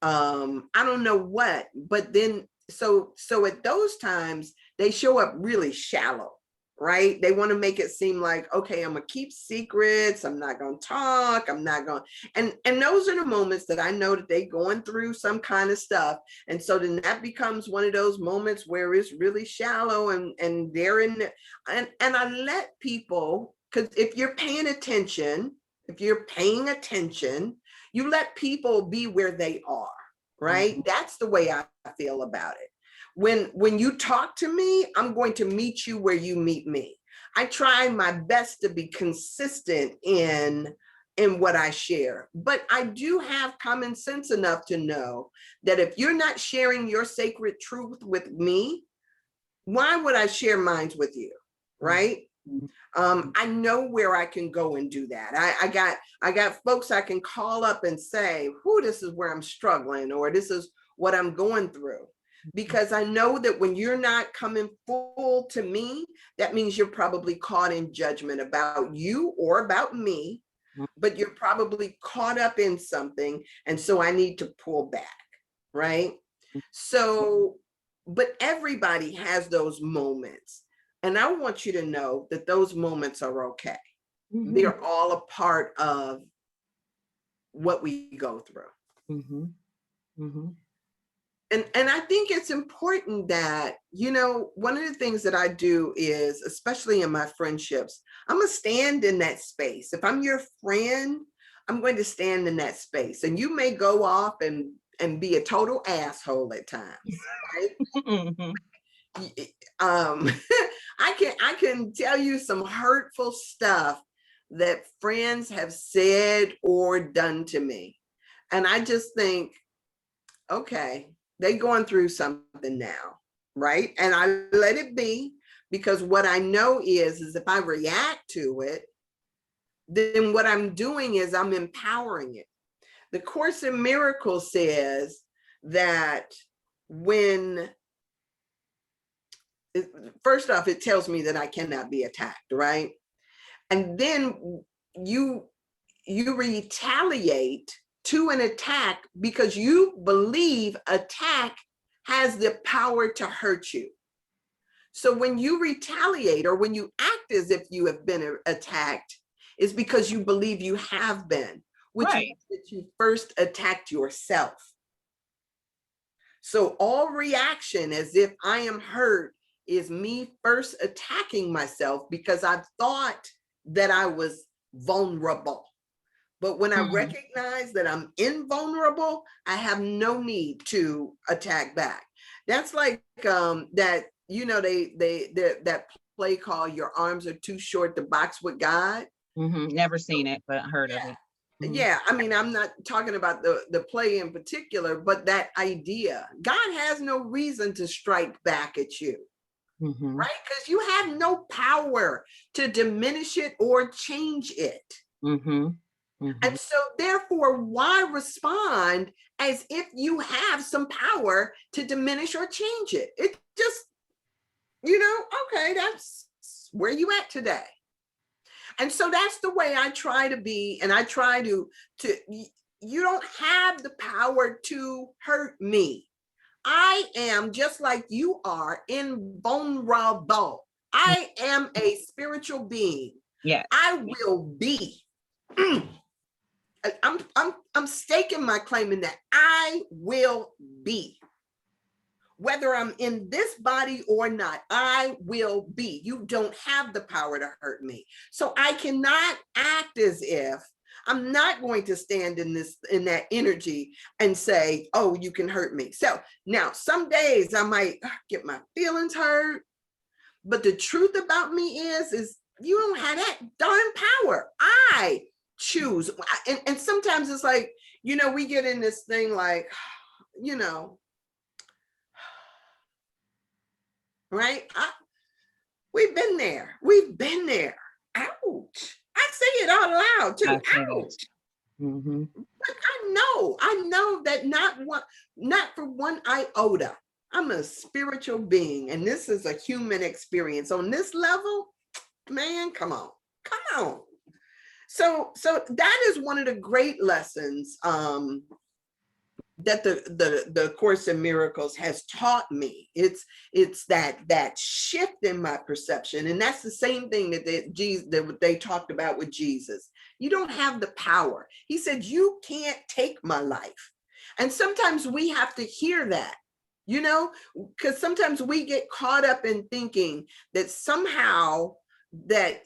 I don't know what. But then, so at those times, they show up really shallow, right? They want to make it seem like, okay, I'm gonna keep secrets, I'm not gonna talk, I'm not gonna, and those are the moments that I know that they going through some kind of stuff. And so then that becomes one of those moments where it's really shallow, and they're in the, and I let people, because if you're paying attention, you let people be where they are, right? Mm-hmm. That's the way I feel about it. When you talk to me, I'm going to meet you where you meet me. I try my best to be consistent in what I share, but I do have common sense enough to know that if you're not sharing your sacred truth with me, why would I share mine with you, right? I know where I can go and do that. I got folks I can call up and say, "Whoo, this is where I'm struggling," or "This is what I'm going through." Because I know that when you're not coming full to me, that means you're probably caught in judgment about you or about me, but you're probably caught up in something. And so I need to pull back, right? So, but everybody has those moments. And I want you to know that those moments are okay. Mm-hmm. They're all a part of what we go through. Mm-hmm. Mm-hmm. And I think it's important that, one of the things that I do is, especially in my friendships, I'm going to stand in that space. If I'm your friend, I'm going to stand in that space. And you may go off and be a total asshole at times, right? Mm-hmm. I can tell you some hurtful stuff that friends have said or done to me. And I just think, okay, they're going through something now, right? And I let it be, because what I know is if I react to it, then what I'm doing is I'm empowering it. The Course in Miracles says that first off, it tells me that I cannot be attacked, right? And then you retaliate to an attack because you believe attack has the power to hurt you. So when you retaliate, or when you act as if you have been attacked, is because you believe you have been, which means that you first attacked yourself. So all reaction as if I am hurt is me first attacking myself because I thought that I was vulnerable. But when I recognize that I'm invulnerable, I have no need to attack back. That's like that, that play called Your Arms Are Too Short to Box with God. Mm-hmm. Never seen it, but heard of it. Mm-hmm. Yeah, I mean, I'm not talking about the play in particular, but that idea. God has no reason to strike back at you, right? Because you have no power to diminish it or change it. Mm-hmm. Mm-hmm. And so therefore, why respond as if you have some power to diminish or change it? It just, okay, that's where you at today. And so that's the way I try to be. And I try to you don't have the power to hurt me. I am just like you are, invulnerable. I am a spiritual being. Yeah. I will be. I'm staking my claim in that I will be. Whether I'm in this body or not, I will be. You don't have the power to hurt me. So I cannot act as if I'm not going to stand in that energy and say, oh, you can hurt me. So now some days I might get my feelings hurt, but the truth about me is you don't have that darn power. I choose. And sometimes it's like, we get in this thing like, right? We've been there. Ouch. I say it out loud too. Ouch. Mm-hmm. But I know that not for one iota. I'm a spiritual being, and this is a human experience. On this level, man, come on. So that is one of the great lessons that the Course in Miracles has taught me. It's that shift in my perception, and that's the same thing that they talked about with Jesus. You don't have the power. He said, you can't take my life. And sometimes we have to hear that, because sometimes we get caught up in thinking that somehow that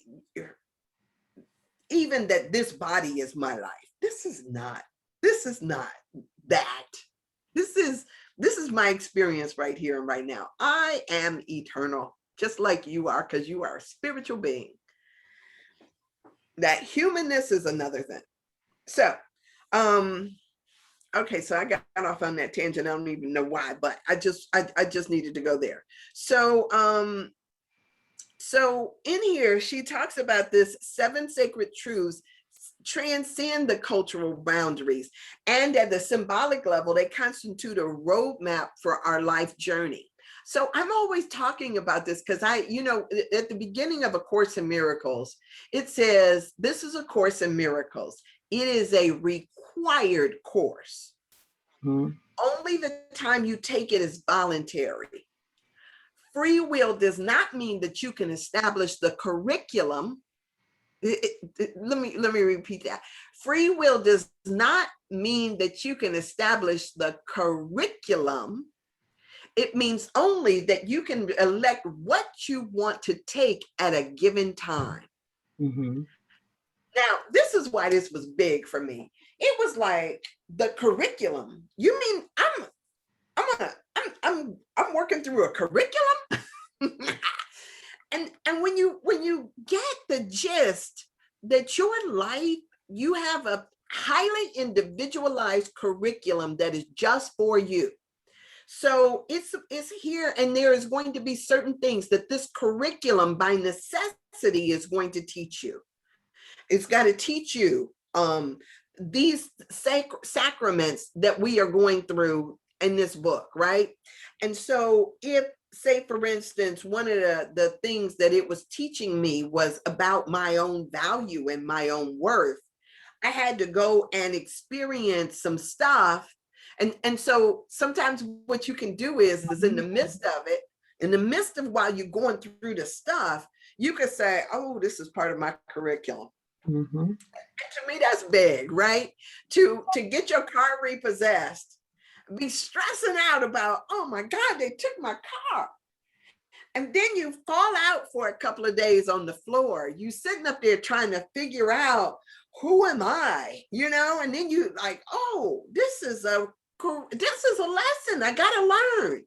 even that this body is my life. This is not that. This is my experience right here and right now. I am eternal, just like you are, because you are a spiritual being. That humanness is another thing. So, okay, so I got off on that tangent. I don't even know why, but I just needed to go there. So, so in here, she talks about this 7 sacred truths transcend the cultural boundaries, and at the symbolic level, they constitute a roadmap for our life journey. So I'm always talking about this because at the beginning of A Course in Miracles, it says, this is A Course in Miracles. It is a required course. Mm-hmm. Only the time you take it is voluntary. Free will does not mean that you can establish the curriculum. Let me repeat that. Free will does not mean that you can establish the curriculum. It means only that you can elect what you want to take at a given time. Mm-hmm. Now, this is why this was big for me. It was like the curriculum. You mean I'm working through a curriculum? And when you get the gist that your life, you have a highly individualized curriculum that is just for you. So it's here, and there is going to be certain things that this curriculum by necessity is going to teach you. It's got to teach you these sacraments that we are going through in this book, right? And so if, say, for instance, one of the things that it was teaching me was about my own value and my own worth, I had to go and experience some stuff. And so sometimes what you can do is in the midst of it, in the midst of while you're going through the stuff, you could say, oh, this is part of my curriculum. Mm-hmm. To me, that's big, right? To get your car repossessed, be stressing out about, oh my God, they took my car. And then you fall out for a couple of days on the floor. You sitting up there trying to figure out, who am I? And then you like, oh, this is a lesson I got to learn.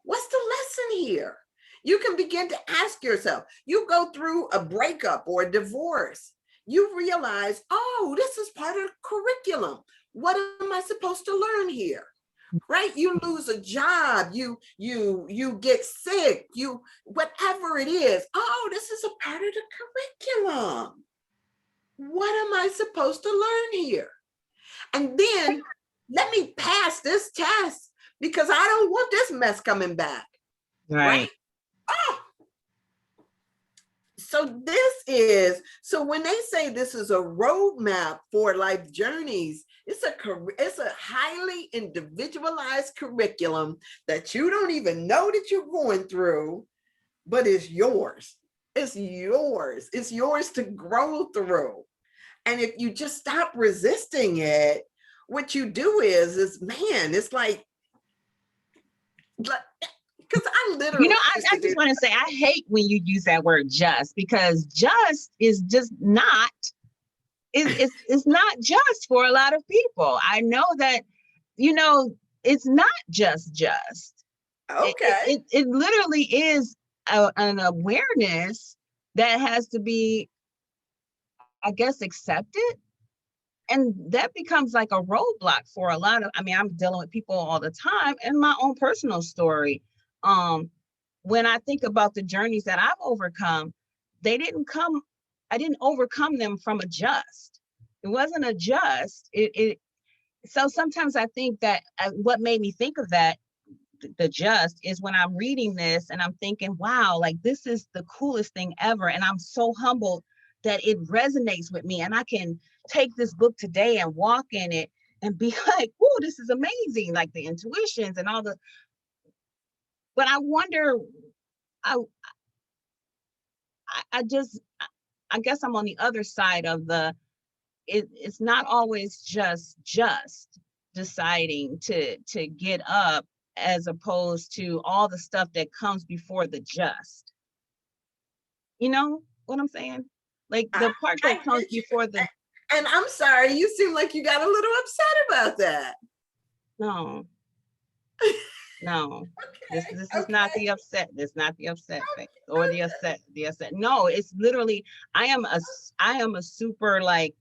What's the lesson here? You can begin to ask yourself, you go through a breakup or a divorce, you realize, oh, this is part of the curriculum. What am I supposed to learn here? Right? You lose a job, you get sick, whatever it is. Oh, this is a part of the curriculum. What am I supposed to learn here? And then let me pass this test because I don't want this mess coming back. Right? Oh. so when they say this is a roadmap for life journeys, it's a highly individualized curriculum that you don't even know that you're going through, but it's yours. It's yours. It's yours to grow through. And if you just stop resisting it, what you do is man, it's like because I literally I just want to say, I hate when you use that word just, because just is just not, it's not just for a lot of people. I know that, it's not just. okay. It literally is an awareness that has to be, I guess, accepted. And that becomes like a roadblock for a lot of, I'm dealing with people all the time, and my own personal story. When I think about the journeys that I've overcome, I didn't overcome them from a just. It wasn't a just. So sometimes I think that what made me think of that, the just, is when I'm reading this and I'm thinking, wow, like this is the coolest thing ever. And I'm so humbled that it resonates with me. And I can take this book today and walk in it and be like, oh, this is amazing. Like the intuitions and all the, but I wonder, I guess I'm on the other side of it's not always just deciding to get up, as opposed to all the stuff that comes before the just. You know what I'm saying? Like the part that comes before the. And I'm sorry, you seem like you got a little upset about that. No. Okay, this is not the upset. This is not the upset face or the upset. No, it's literally, I am a super like,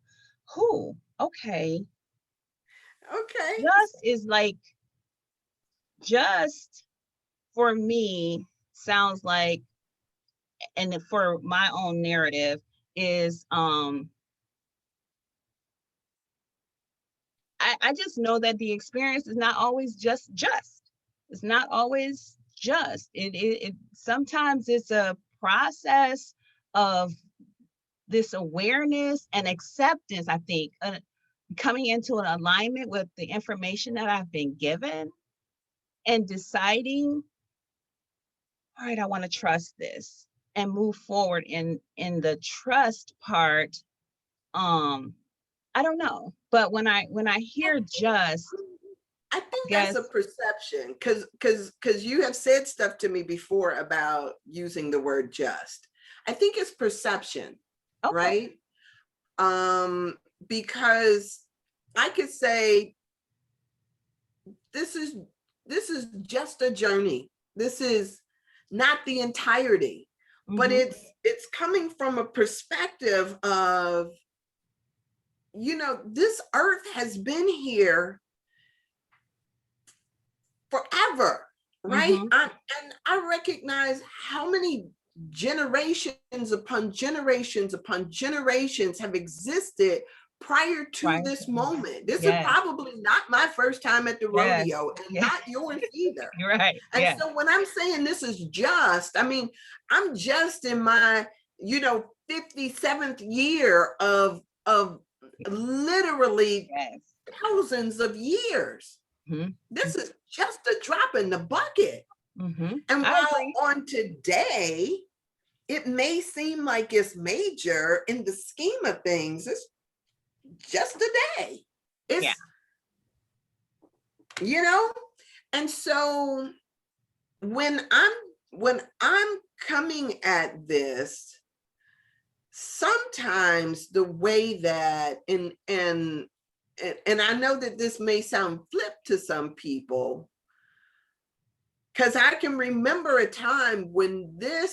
who? Okay. Just is like, just for me sounds like, and for my own narrative is, I just know that the experience is not always just. It's not always just. It sometimes it's a process of this awareness and acceptance, I think, coming into an alignment with the information that I've been given and deciding, all right, I want to trust this and move forward in the trust part. I don't know, but when I hear just, I think that's a perception, because you have said stuff to me before about using the word just. I think it's perception, okay. Right? Because I could say this is just a journey. This is not the entirety, but it's coming from a perspective of, this earth has been here forever, right? And I recognize how many generations upon generations upon generations have existed prior to this moment. This is probably not my first time at the rodeo, and not yours either. You're right. And so when I'm saying this is just, I'm just in my, 57th year of literally thousands of years. This is just a drop in the bucket. And while on today, it may seem like it's major, in the scheme of things, it's just a day. It's, and so when I'm coming at this, sometimes the way that, and I know that this may sound flip to some people, because I can remember a time when there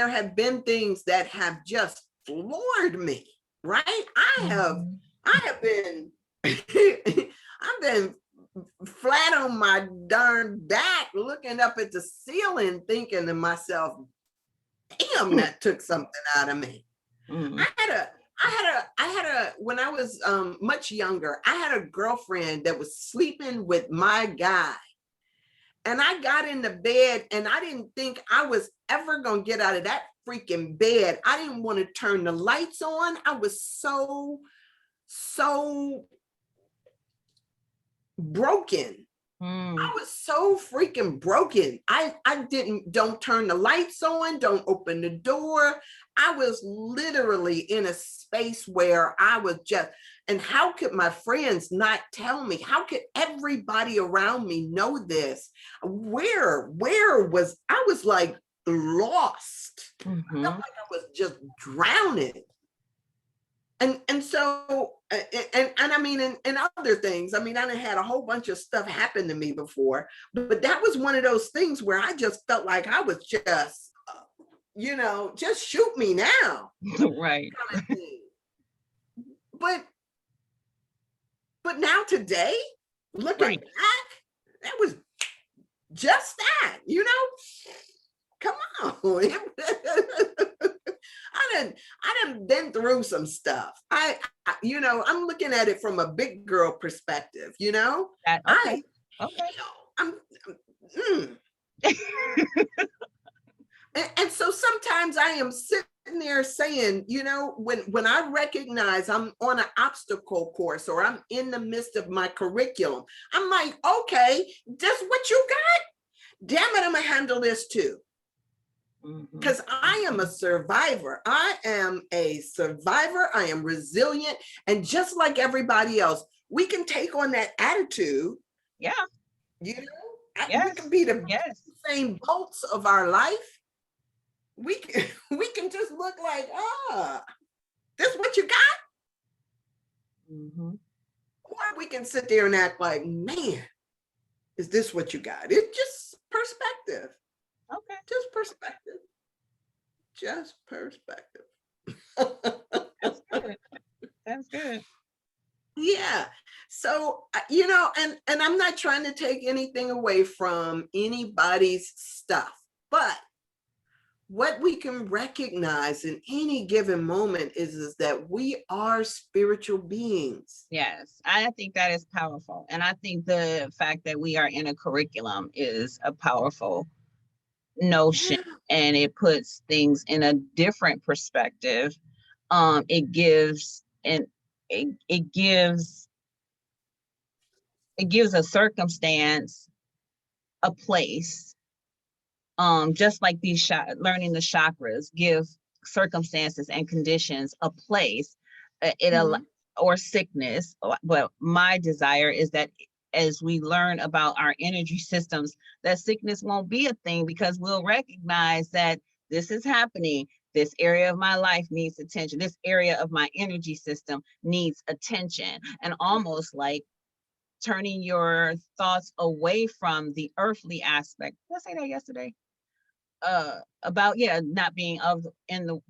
have been things that have just floored me, right? I have been I've been flat on my darn back looking up at the ceiling thinking to myself, damn, that took something out of me. I had a when I was much younger, I had a girlfriend that was sleeping with my guy. And I got into bed and I didn't think I was ever going to get out of that freaking bed. I didn't want to turn the lights on. I was so broken. I was so freaking broken. I don't turn the lights on, don't open the door. I was literally in a space where I was just, and how could my friends not tell me? How could everybody around me know this? Where was, I was like lost. I felt like I was just drowning. And so and I mean, and other things, I mean, I done had a whole bunch of stuff happen to me before, but that was one of those things where I just felt like I was just just shoot me now Right. kind of thing. But now today, looking back, that was just that, come on. I done been through some stuff. I'm looking at it from a big girl perspective, Okay. Okay. I'm and so sometimes I am sitting there saying, when I recognize I'm on an obstacle course or I'm in the midst of my curriculum, I'm like, okay, that's what you got? Damn it, I'm gonna handle this too. Because I am a survivor. I am a survivor. I am resilient. And just like everybody else, we can take on that attitude. Yeah. We can be the same bolts of our life. We can just look like, this what you got? Or we can sit there and act like, man, is this what you got? It's just perspective. Okay. Just perspective. Just perspective. That's good. That's good. Yeah. So, and I'm not trying to take anything away from anybody's stuff, but what we can recognize in any given moment is that we are spiritual beings. Yes, I think that is powerful. And I think the fact that we are in a curriculum is a powerful notion, and it puts things in a different perspective. It gives a circumstance a place, just like these learning the chakras give circumstances and conditions a place, or sickness. But my desire is that as we learn about our energy systems, that sickness won't be a thing, because we'll recognize that this is happening. This area of my life needs attention. This area of my energy system needs attention. And almost like turning your thoughts away from the earthly aspect. Did I say that yesterday? About not being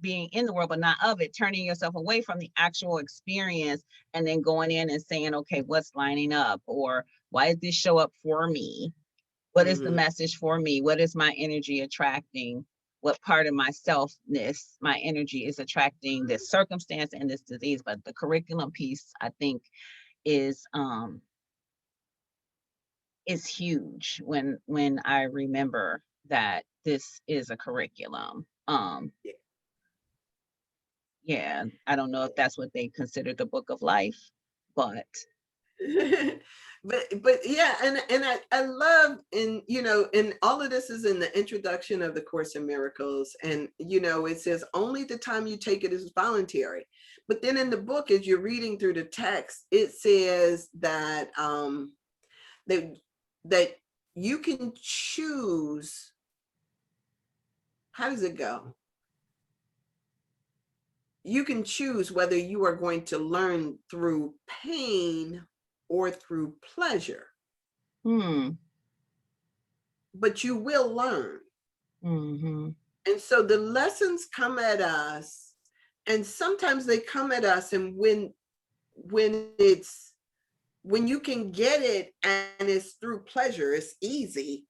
being in the world, but not of it, turning yourself away from the actual experience, and then going in and saying, okay, what's lining up, or why did this show up for me? What is the message for me? What is my energy attracting? What part of my selfness, my energy is attracting this circumstance and this disease? But the curriculum piece, I think, is huge when I remember that this is a curriculum. Yeah, I don't know if that's what they consider the book of life, but but yeah, and I love, and all of this is in the introduction of the Course in Miracles, and it says only the time you take it is voluntary. But then in the book, as you're reading through the text, it says that that you can choose. How does it go? You can choose whether you are going to learn through pain or through pleasure. But you will learn. And so the lessons come at us, and sometimes they come at us, and when you can get it and it's through pleasure, it's easy,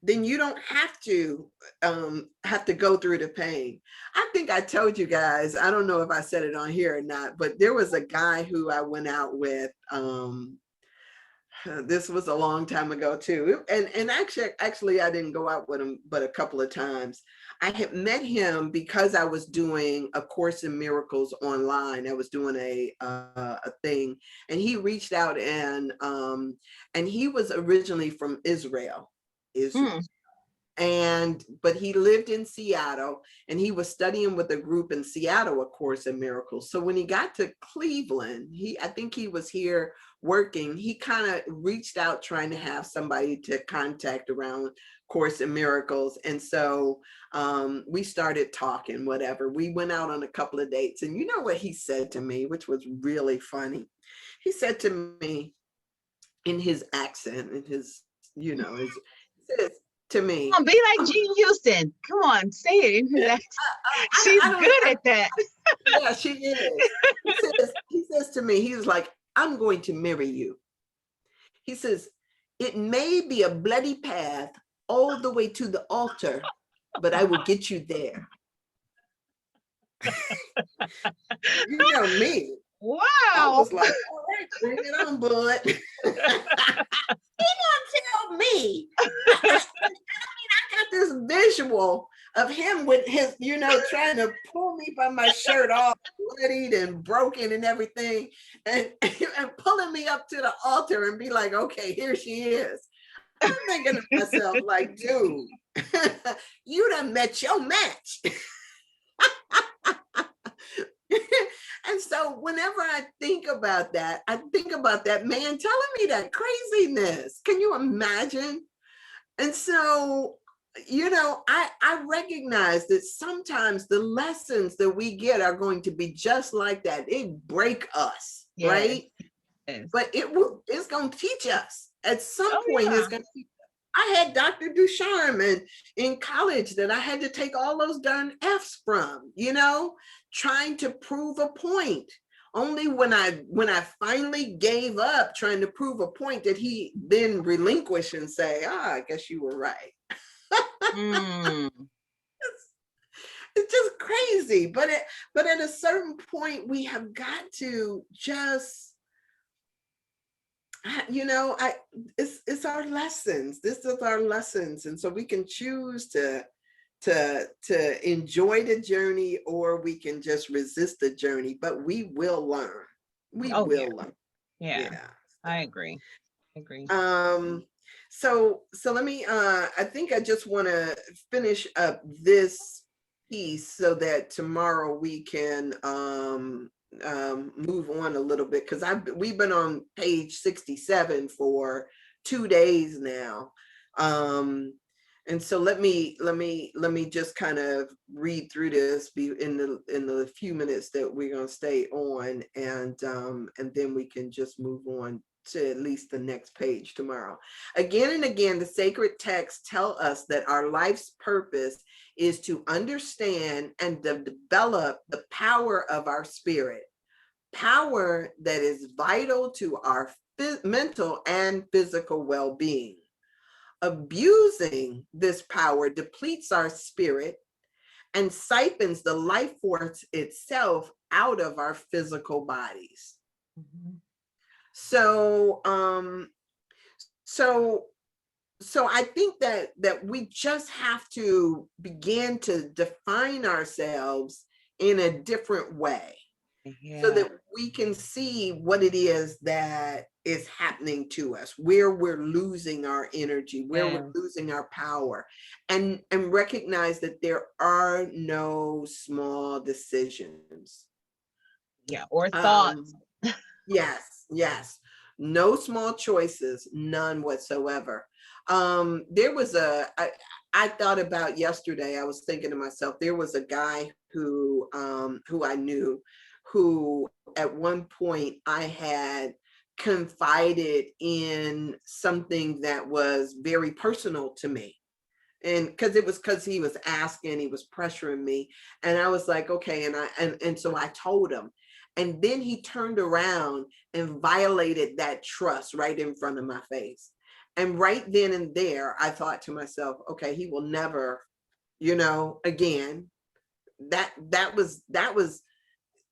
then you don't have to go through the pain. I think I told you guys, I don't know if I said it on here or not, but there was a guy who I went out with. This was a long time ago too. And actually I didn't go out with him but a couple of times. I had met him because I was doing a Course in Miracles online. I was doing a thing, and he reached out, and he was originally from Israel. Hmm. But he lived in Seattle, and he was studying with a group in Seattle, A Course in Miracles. So when he got to Cleveland, I think he was here working. He kind of reached out trying to have somebody to contact around Course in Miracles. And so we started talking, whatever. We went out on a couple of dates, and you know what he said to me, which was really funny. He said to me in his accent, in his, he says to me, Come on, be like I'm, Jean Houston. Come on, say it. She's I don't, good at that. yeah, she is. He says to me, he was like, I'm going to marry you. He says, it may be a bloody path all the way to the altar, but I will get you there. You know me. I Wow. was like, all right, bring it on, bud. He gonna tell me. I got this visual of him with his, trying to pull me by my shirt off, bloodied and broken and everything, and pulling me up to the altar and be like, okay, here she is. I'm thinking to myself, like, dude, you done met your match. And so whenever I think about that man telling me that craziness. Can you imagine? And so, I recognize that sometimes the lessons that we get are going to be just like that. It break us, Yes. right? Yes. But it's going to teach us. At some Oh, point, yeah. it's going to teach us. I had Dr. Ducharme in college that I had to take all those darn F's from, trying to prove a point. Only when I finally gave up trying to prove a point did he then relinquish and say, I guess you were right. Mm. It's just crazy. But at a certain point, we have got to just, it's our lessons. This is our lessons. And so we can choose to enjoy the journey, or we can just resist the journey, but we will learn. We Oh, will yeah. learn. Yeah. Yeah. I agree. I agree. So let me I think I just want to finish up this piece so that tomorrow we can move on a little bit, because we've been on page 67 for 2 days now. And so let me just kind of read through this in the few minutes that we're going to stay on, and then we can just move on to at least the next page tomorrow. Again and again, the sacred texts tell us that our life's purpose is to understand and develop the power of our spirit, power that is vital to our mental and physical well-being. Abusing this power depletes our spirit and siphons the life force itself out of our physical bodies. Mm-hmm. So I think that we just have to begin to define ourselves in a different way, so that we can see what it is that is happening to us, where we're losing our energy, where we're losing our power, and recognize that there are no small decisions. Yeah. Or thoughts. Yes. No small choices, none whatsoever. There was I thought about yesterday, I was thinking to myself, there was a guy who I knew, who at one point I had confided in something that was very personal to me. And because he was asking, he was pressuring me, and I was like, okay. And so I told him, and then he turned around and violated that trust right in front of my face. And right then and there, I thought to myself, okay, he will never, again, that was,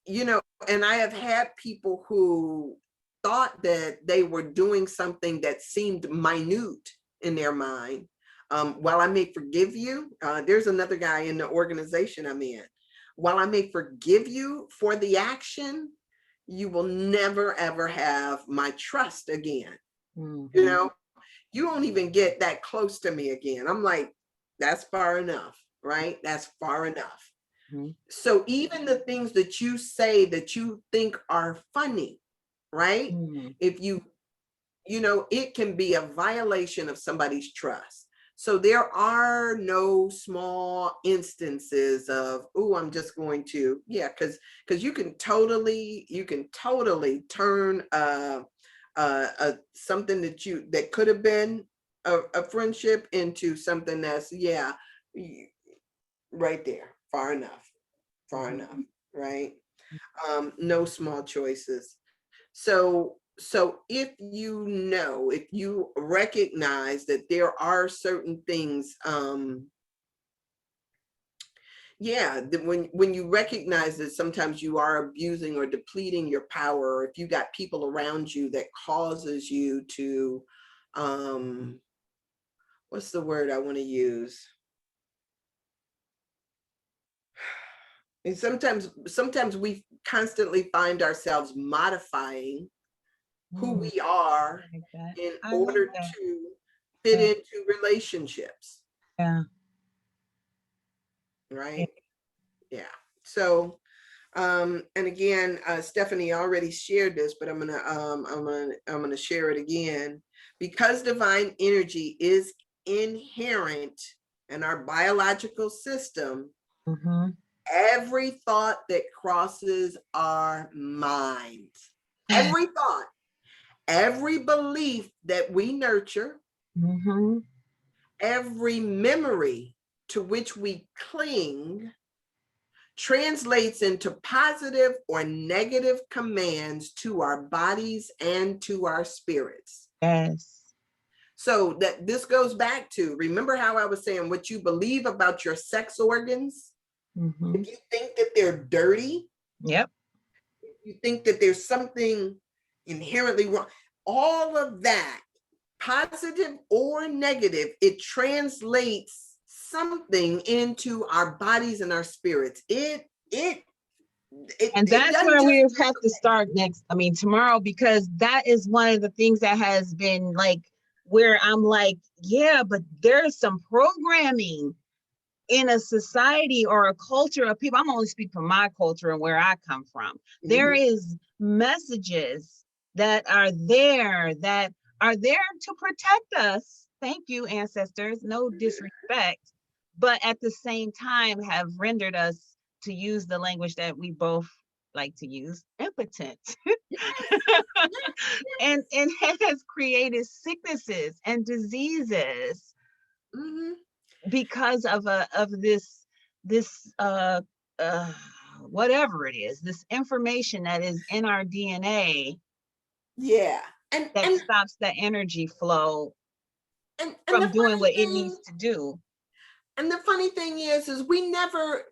and I have had people who thought that they were doing something that seemed minute in their mind, While I may forgive you, there's another guy in the organization I'm in. While I may forgive you for the action, you will never ever have my trust again. You know, you won't even get that close to me again. I'm like, that's far enough, right? That's far enough. So even the things that you say that you think are funny, right? If you know, it can be a violation of somebody's trust. So there are no small instances of, oh, I'm just going to, yeah, because you can totally turn something that could have been a friendship into something that's, yeah, right there, far enough, right? No small choices. So if if you recognize that there are certain things, that when you recognize that sometimes you are abusing or depleting your power, or if you got people around you that causes you to, what's the word I want to use? And sometimes we constantly find ourselves modifying who we are in order to fit into relationships. Yeah. Right. Yeah. So, and again, Stephanie already shared this, but I'm gonna share it again. Because divine energy is inherent in our biological system, every thought that crosses our minds, every thought, every belief that we nurture, every memory to which we cling, translates into positive or negative commands to our bodies and to our spirits. Yes. So that this goes back to, remember how I was saying what you believe about your sex organs? If you think that they're dirty, yep. if you think that there's something inherently wrong, all of that, positive or negative, it translates something into our bodies and our spirits. And that's where we have to start tomorrow, because that is one of the things that has been like, where I'm like, yeah, but there's some programming in a society or a culture of people. I'm only speaking from my culture and where I come from. There is messages that are there to protect us. Thank you, ancestors. No disrespect, but at the same time have rendered us, to use the language that we both like to use, impotent. and has created sicknesses and diseases because of this whatever it is, this information that is in our DNA. Yeah. That stops the energy flow from doing what it needs to do. And the funny thing is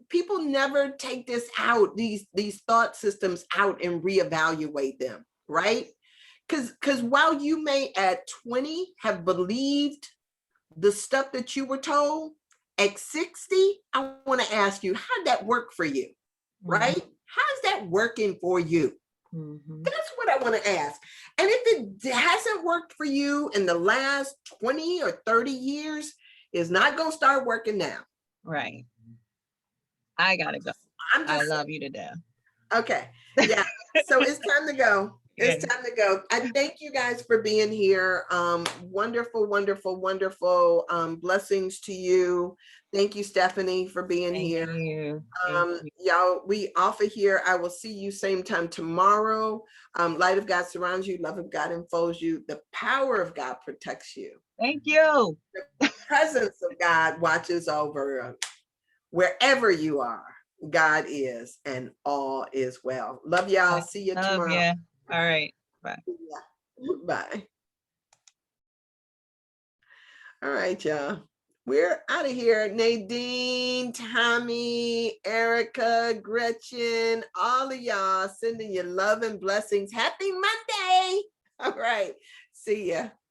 people never take this out, these thought systems out and reevaluate them, right? Because while you may at 20 have believed the stuff that you were told, at 60, I want to ask you, how did that work for you? Right? How's that working for you? That's what I want to ask. And if it hasn't worked for you in the last 20 or 30 years, it's not going to start working now. Right. I gotta go. I love you to death. Okay. Yeah. So it's time to go. It's time to go. I thank you guys for being here. Wonderful, wonderful, wonderful blessings to you. Thank you, Stephanie, for being here. Thank you. Y'all, we off of here. I will see you same time tomorrow. Light of God surrounds you. Love of God enfolds you. The power of God protects you. Thank you. The presence of God watches over wherever you are. God is, and all is well. Love y'all. See you tomorrow. Yeah. All right. Bye. Yeah. Bye. All right, y'all. We're out of here. Nadine, Tommy, Erica, Gretchen, all of y'all sending you love and blessings. Happy Monday. All right. See ya.